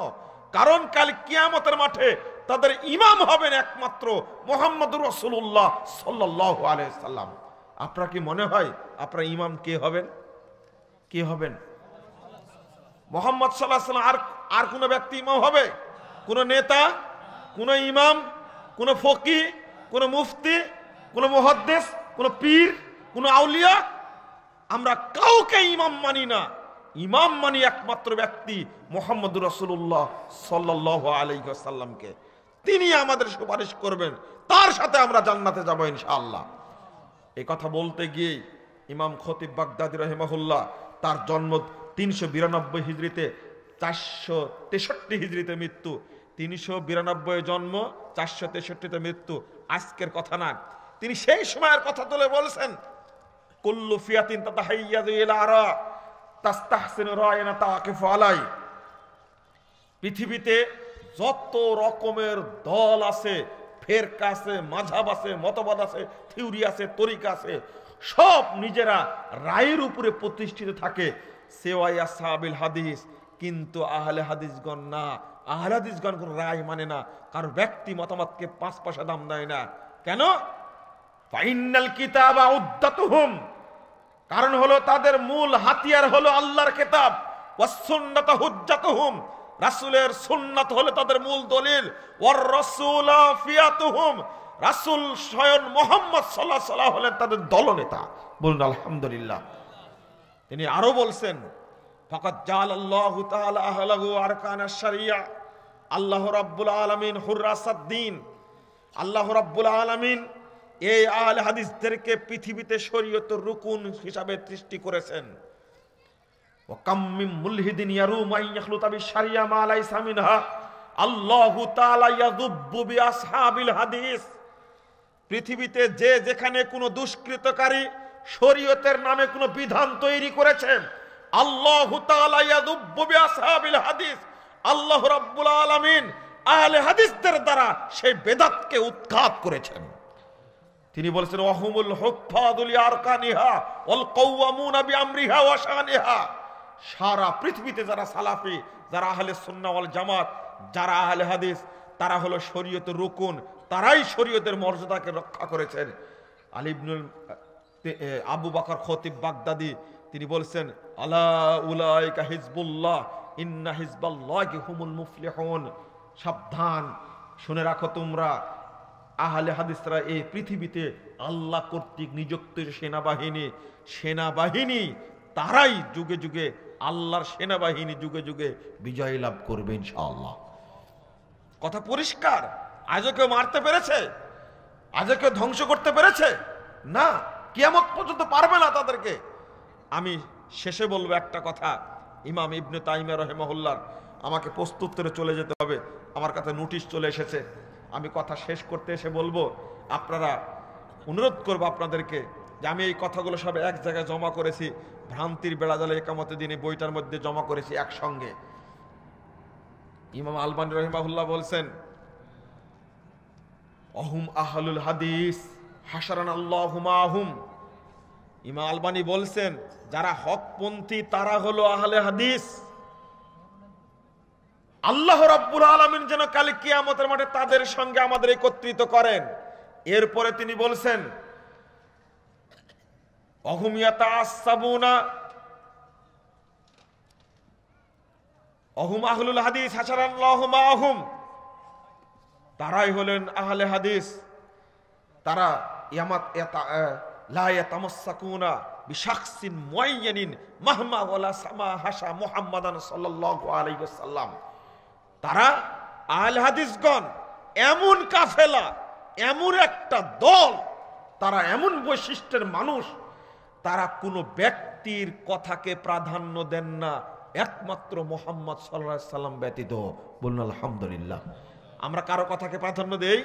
কারণ কাল কিয়ামতের মাঠে তাদের ইমাম হবেন একমাত্র মুহাম্মদুর রাসূলুল্লাহ সাল্লাল্লাহু আলাইহি সাল্লাম। আপনার কি মনে হয় আপনার ইমাম কে হবেন? কে হবেন? মুহাম্মদ সাল্লাল্লাহু আলাইহি সাল্লাম। আর কোন ব্যক্তি ইমাম হবে? কোন নেতা, কোন ইমাম, কোন ফকিহ, কোন মুফতি, কোন মুহাদ্দিস, কোন পীর, কোন আউলিয়া? আমরা কাউকে ইমাম মানি না। ইমাম মানি একমাত্র ব্যক্তি মুহাম্মদুর রাসূলুল্লাহ সাল্লাল্লাহু আলাইহি ওয়াসাল্লামকে। তিনি আমাদের সুপারিশ করবেন, তার সাথে আমরা জান্নাতে যাব ইনশাআল্লাহ। এই কথা বলতে গিয়ে ইমাম খতিব বাগদাদী রাহিমাহুল্লাহ, তার জন্ম ৩৯২ হিজরিতে, ৪৬৩ হিজরিতে মৃত্যু। ৩৯২ জন্ম, ৪৬৩তে মৃত্যু, আজকের কথা না। তিনি সেই সময়ের কথা তুলে বলছেন, কুল্লু ফিয়াতিন তাতাহাইয়াযু ইলা আরা তাস্তাহসিনু রায়না তাকিফু আলাই। পৃথিবীতে যত রকমের দল আছে, ফেরকা আছে, মাযহাব আছে, মতবাদ আছে, থিওরি আছে, তরিকা আছে, সব নিজেরা রায়ের উপরে প্রতিষ্ঠিত থাকে, সেওয়াই আসহাবিল হাদিস। কিন্তু আহলে হাদিসগণ না, আহলে হাদিসগণ কোন রায় মানে না, কারো ব্যক্তি মতামতকে ৫ পয়সা দাম দেয় না। কেন? ফাইনাল কিতাবা উদ্দাতুহুম, কারণ হলো তাদের মূল হাতিয়ার হলো আল্লাহর কিতাব, ওয়াস সুন্নাতু হুজ্জাতুহুম, রাসূলের সুন্নাত হলো তাদের মূল দলিল, ওয়ার রাসূলু ফিয়াতুহুম, রাসূল স্বয়ং মুহাম্মদ সাল্লাল্লাহু আলাইহি ওয়াসাল্লাম হলেন তাদের দলনেতা। বলুন আলহামদুলিল্লাহ। তিনি আরো বলছেন, ফাকাদ জাআলাল্লাহু তাআলা আহলাহু আরকানাশ শরিয়া, আল্লাহ রাব্বুল আলামিন হুররাসাদ দ্বীন, আল্লাহ রাব্বুল আলামিন এই আহলে হাদিসদেরকে পৃথিবীতে শরীয়তের রুকুন হিসাবে সৃষ্টি করেছেন। ওয়া কাম মিন মুলহিদিন ইয়ারুমু আন ইয়াখলুতা বিশ-শারিয়া মা লাইসা মিনহা, আল্লাহু তাআলা ইয়াযুব্বু বিআসহাবিল হাদিস। পৃথিবীতে যে যেখানে কোনো দুষ্কৃতকারী শরীয়তের নামে কোনো বিধান তৈরি করেছে, আল্লাহু তাআলা ইয়াযুব্বু বিআসহাবিল হাদিস, আল্লাহ রাব্বুল আলামিন আহলে হাদিসদের দ্বারা সেই বেদাতকে উৎখাত করেছেন। তিনি বলেছেন, ওয়াহুমুল হুফাযু লিআরকানিহা ওয়াল কাওয়ামুনা বিআমরিহা ওয়া শানিহা। সারা পৃথিবীতে যারা সালাফি, যারা আহলে সুন্নাহ ওয়াল জামাত, যারা আহলে হাদিস, তারা হলো শরীয়তের রুকুন, তারাই শরীয়তের মর্যাদাকে রক্ষা করেছেন। আলী ইবনুল আবু বকর খতিব বাগদাদী তিনি বলছেন, আলা উলাইকা হিজবুল্লাহ ইন্না হিজবাল্লাহি হুমুল মুফলিহুন। সাবধান, শুনে রাখো তোমরা, আহলে হাদিসরা এই পৃথিবীতে আল্লাহ কর্তৃক নিযুক্ত সেনাবাহিনী, তারাই যুগে যুগে আল্লাহর সেনাবাহিনী যুগে যুগে বিজয় লাভ করবে ইনশাআল্লাহ। কথা পরিষ্কার। আজও কেউ মারতে পেরেছে? আজও কেউ ধ্বংস করতে পেরেছে? না, কিয়ামত পর্যন্ত পারবে না তাদেরকে। আমি শেষে বলবো একটা কথা, ইমাম ইবনে তাইমিয়া রাহিমাহুল্লাহ, আমাকে প্রস্তুত্তরে চলে যেতে হবে, আমার কাছে নোটিশ চলে এসেছে। আমি কথা শেষ করতে এসে বলবো, আপনারা, অনুরোধ করবো আপনাদেরকে যে আমি এই কথাগুলো সব এক জায়গায় জমা করেছি, ভ্রান্তির বেড়াজালে একামতে দিনে বইটার মধ্যে জমা করেছি একসঙ্গে। ইমাম আলবানী রাহিমাহুল্লাহ বলছেন, অহুম আহলুল হাদিস হাশারানাল্লাহু মাআহুম। ইমাম আলবানী বলছেন, যারা হকপন্থী তারা হলো আহলে হাদিস। আল্লাহ রাব্বুল আলামিন যেন কাল কিয়ামতের মাঠে তাদের সঙ্গে আমাদের একত্রিত করেন। এরপরে তিনি বলছেন, অহুম ইয়াতাআসসাবুনা অহুম আহলুল হাদিস হাশারানাল্লাহু মাআহুম। তারাই হলেন আহলে হাদিস। তারা লা ইয়াতামাসসাকুনা বিশাখসিন মুআয়্যানিন মাহমা ওয়ালা সামা হাসা মুহাম্মাদান সাল্লাল্লাহু আলাইহি ওয়াসাল্লাম। তারা আহলে হাদিসগণ এমন কাফেলা, এমন একটা দল, তারা এমন বৈশিষ্ট্যের মানুষ, তারা কোনো ব্যক্তির কথাকে প্রাধান্য দেন না একমাত্র মুহাম্মদ সাল্লাল্লাহু আলাইহি সাল্লাম ব্যতীত। বলুন আলহামদুলিল্লাহ। আমরা কারো কথাকে প্রাধান্য দেই?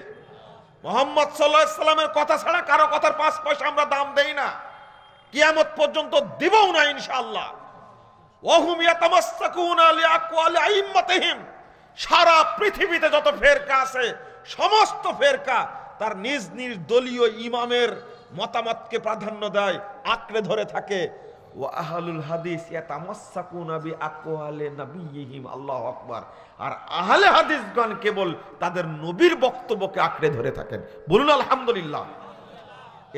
মুহাম্মদ সাল্লাল্লাহু আলাইহি সাল্লামের কথা ছাড়া কারো কথার 5 পয়সা আমরা দাম দেই না, কিয়ামত পর্যন্ত দিবও না ইনশাআল্লাহ। ওয়াহুম ইয়াতামাসসাকুনা লিআকওয়ালি আইম্মাতিহিম। সারা পৃথিবীতে যত ফেরকা আছে, সমস্ত ফেরকা তার নিজ নিজ দলীয় ইমামের মতামতকে প্রাধান্য দেয়, আঁকড়ে ধরে থাকে। ওয়া আহলুল হাদিস ইয়াতামাসসাকুনা বিআকওয়ালি নবিয়্যিহিম। আল্লাহু আকবার। আর আহলে হাদিসগণ কেবল তাদের নবীর বক্তব্যকে আঁকড়ে ধরে থাকেন। বলুন আলহামদুলিল্লাহ।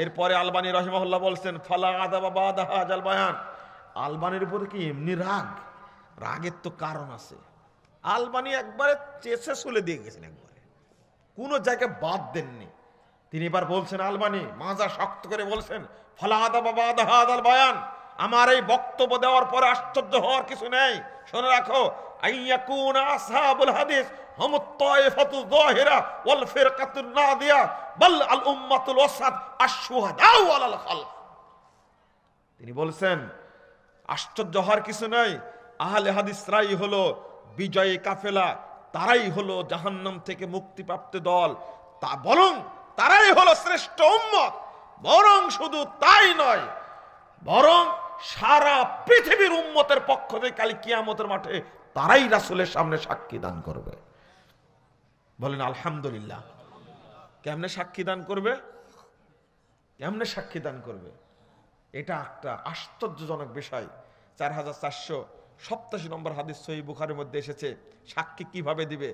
এরপরে আলবানী রাহিমাহুল্লাহ বলছেন, ফালা আযাবা বাদা হাযাল বায়ান। আলবানীর উপরে কি এমনি রাগ? রাগের তো কারণ আছে। আলবানী একবারে চেঁচে চলে দিয়ে গেছেন, একবারে কোনো জায়গায় বাদ দেননি। তিনি এবার বলছেন, আলবানী মাজা শক্ত করে বলছেন, ফালা আযাবা বাদা হাযাল বায়ান। আমার এই বক্তব্য দেওয়ার পরে আশ্চর্য হওয়ার কিছু নেই। শুনে রাখো, আইয়াকুনা আসহাবুল হাদিস হুমুত তায়েফাতুয যাহিরা ওয়াল ফিরকাতুন নাদিয়া বাল আল উম্মাতুল ওয়াসাত আশ-শুহাদাউ আলাল খালক। তিনি বলছেন, আশ্চর্য হওয়ার কিছু নাই, আহলে হাদিসরাই হলো বিজয়ী কাফেলা, তারাই হলো জাহান্নাম থেকে মুক্তিপ্রাপ্ত দল, তা বরং তারাই হলো শ্রেষ্ঠ উম্মত। বরং শুধু তাই নয়, বরং সারা পৃথিবীর উম্মতের পক্ষ থেকে কাল কিয়ামতের মাঠে তারাই রাসূলের সামনে সাক্ষী দান করবে। বলেন আলহামদুলিল্লাহ। কেমনে সাক্ষী দান করবে? কেমনে সাক্ষী দান করবে? এটা একটা আশ্চর্যজনক বিষয়। 4487 নম্বর হাদিস সহিহ বুখারীর মধ্যে এসেছে, সাক্ষী কিভাবে দিবে।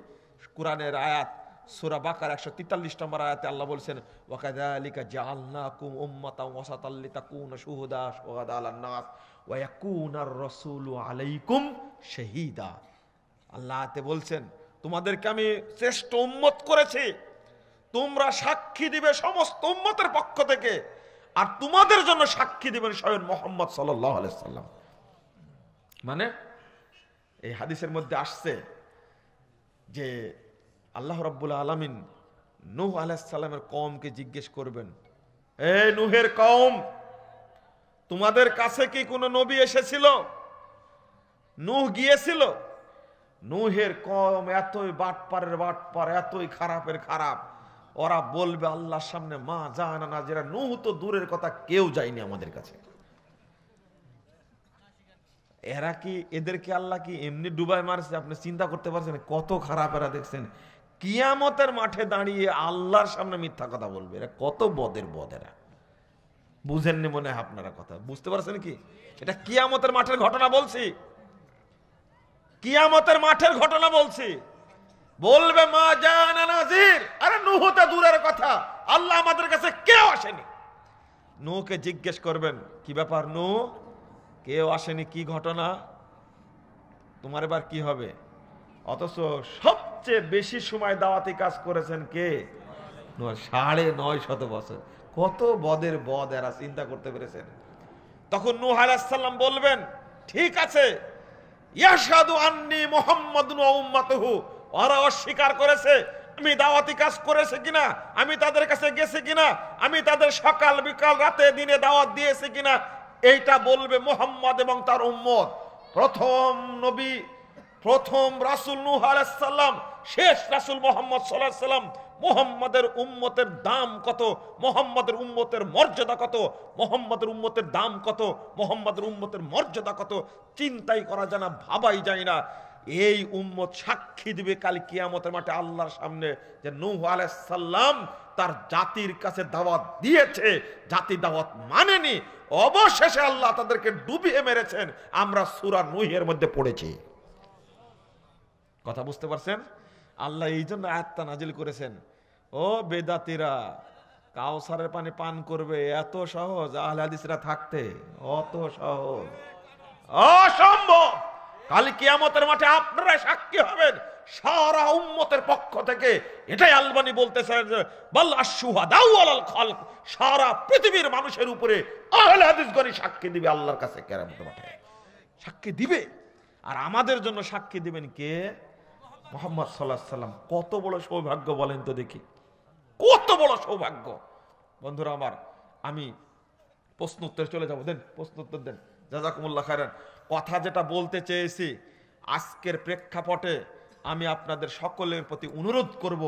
কুরআনের আয়াত সূরা বাকারা 143 নম্বর আয়াতে আল্লাহ বলছেন, ওয়া কাযালিকা জাআলনাকুম উম্মাতান ওয়াসাতাল লিতাকুনা শুহাদা আলান নাস ওয়া ইয়াকুনার রাসূলু আলাইকুম শাহীদা। আল্লাহতে বলছেন, তোমাদেরকে আমি শ্রেষ্ঠ উম্মত করেছি, তোমরা সাক্ষী দিবে সমস্ত উম্মতের পক্ষ থেকে, আর তোমাদের জন্য সাক্ষী দিবেন স্বয়ং মুহাম্মদ সাল্লাল্লাহু আলাইহি সাল্লাম। মানে এই হাদিসের মধ্যে আসছে যে আল্লাহ রাব্বুল আলামিন নূহ আলাইহিস সালামের কওমকে জিজ্ঞেস করবেন, এ নূহের কওম, তোমাদের কাছে কি কোনো নবী এসেছিল? নূহ গিয়েছিল? নূহের কওম এতই বাটপারের বাটপার, এতই খারাপের খারাপ, ওরা বলবে আল্লাহর সামনে, মা জানা না, যারা নূহ তো দূরের কথা, কেউ যায়নি আমাদের কাছে। এরা কি, এদেরকে আল্লাহ কি এমনি ডুবাই মারছে? আপনি চিন্তা করতে পারছেন কত খারাপ এরা। দেখছেন কিয়ামতের মাঠে দাঁড়িয়ে আল্লাহর সামনে মিথ্যা কথা বলবে। এরা কত বদের বদ। এরা বুঝেননি মনে হয় আপনারা, কথা বুঝতে পারছেন কি? এটা কিয়ামতের মাঠের ঘটনা বলছি, কিয়ামতের মাঠের ঘটনা বলছি। বলবে মা জানা নাজির। আরে নূহ তো দূরের কথা, আল্লাহ আমাদের কাছে কেউ আসেনি। নূহকে জিজ্ঞেস করবেন, কি ব্যাপার নূহ, কেউ আসেনি, কি ঘটনা, তোমার এবার কি হবে? অথচ সবচেয়ে বেশি সময় দাওয়াতি কাজ করেছেন কে? 950 বছর। কত বদের বদ এরা, চিন্তা করতে পেরেছেন? তখন নূহ আলাইহিস সালাম বলবেন, ঠিক আছে, ইয়াশহাদু আন্নী মুহাম্মাদুন ওয়া উম্মাতুহু ওরা অস্বীকার করেছে আমি দাওয়াতি কাজ করেছে কিনা, আমি তাদের কাছে গেছি কিনা, আমি তাদের সকাল বিকাল রাতে দিনে দাওয়াত দিয়েছি কিনা, এইটা বলবে মুহাম্মদ এবং তার উম্মত। প্রথম নবী, প্রথম রাসূল নূহ আলাইহিস সালাম, শেষ রাসূল মুহাম্মদ সাল্লাল্লাহু আলাইহি সাল্লাম। মুহাম্মাদের উম্মতের দাম কত, মুহাম্মাদের উম্মতের মর্যাদা কত, মুহাম্মাদের উম্মতের দাম কত, মুহাম্মাদের উম্মতের মর্যাদা কত, চিন্তাই করা যায় না, ভাবাই যায় না। এই উম্মত সাক্ষী দিবে কাল কিয়ামতের মাঠে আল্লাহর সামনে যে নূহ আলাইহিস সালাম তার জাতির কাছে দাওয়াত দিয়েছে, জাতি দাওয়াত মানেনি, অবশেষে আল্লাহ তাদেরকে ডুবিয়ে মেরেছেন। আমরা সূরা নূহের মধ্যে পড়েছি। কথা বুঝতে পারছেন? আল্লাহ এই জন্য আয়াতটা নাজিল করেছেন, ও বেদাতিরা কাউসারের পানি পান করবে, এত সহজ আহলে হাদিসরা থাকতে? অত সহজ অসম্ভব। কাল কিয়ামতের মাঠে আপনারা সাক্ষী হবেন সারা উম্মতের পক্ষ থেকে। এটাই আলবানী বলতেছেন যে বাল আশ-শুহাদাউ আলাল খালক, সারা পৃথিবীর মানুষের উপরে আহলে হাদিসগণ সাক্ষী দিবে আল্লাহর কাছে কিয়ামতের মাঠে, সাক্ষী দিবে। আর আমাদের জন্য সাক্ষী দিবেন কে? মুহাম্মদ সাল্লাল্লাহু আলাইহি সাল্লাম। কত বড় সৌভাগ্য বলেন তো দেখি, কত বড় সৌভাগ্য। বন্ধুরা আমার, আমি প্রশ্ন উত্তরে চলে যাব। দেন প্রশ্ন উত্তর দেন, জাযাকুমুল্লাহ খায়রান। কথা যেটা বলতে চেয়েছি, আজকের প্রেক্ষাপটে আমি আপনাদের সকলের প্রতি অনুরোধ করব,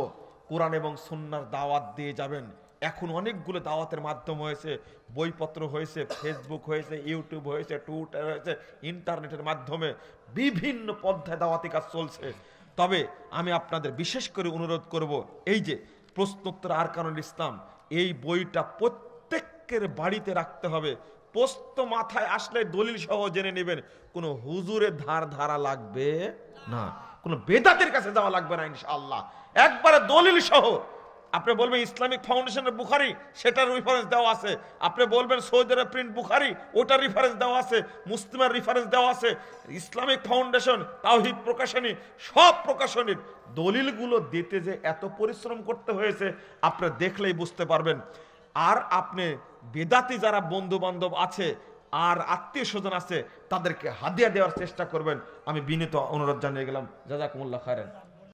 কোরআন এবং সুন্নাহর দাওয়াত দিয়ে যাবেন। এখন অনেকগুলো দাওয়াতের মাধ্যম হয়েছে, বইপত্র হয়েছে, ফেসবুক হয়েছে, ইউটিউব হয়েছে, টুইটার হয়েছে, ইন্টারনেটের মাধ্যমে বিভিন্ন পন্থায় দাওয়াতি কাজ চলছে। তবে আমি আপনাদের বিশেষ করে অনুরোধ করব, এই যে প্রশ্নোত্তর আরকানুল ইসলাম, এই বইটা প্রত্যেকের বাড়িতে রাখতে হবে। প্রশ্ন মাথায় আসলে দলিল সহ জেনে নেবেন, কোনো হুজুরের ধার ধারা লাগবে না, কোনো বেদাতের কাছে যাওয়া লাগবে না ইনশাআল্লাহ। একবারে দলিল সহ। আপনি বলবেন ইসলামিক ফাউন্ডেশনের বুখারী, সেটার রেফারেন্স দেওয়া আছে। আপনি বলবেন সৌদি আরব প্রিন্ট বুখারী, ওটার রেফারেন্স দেওয়া আছে, মুসলিমের রেফারেন্স দেওয়া আছে। ইসলামিক ফাউন্ডেশন, তাওহীদ প্রকাশনী, সব প্রকাশনীর দলিলগুলো দিতে যে এত পরিশ্রম করতে হয়েছে আপনি দেখলেই বুঝতে পারবেন। আর আপনি বেদাতি যারা বন্ধু বান্ধব আছে আর আত্মীয় স্বজন আছে, তাদেরকে হাদিয়া দেওয়ার চেষ্টা করবেন। আমি বিনীত অনুরোধ জানিয়ে গেলাম। জাযাকুমুল্লাহ খায়রান।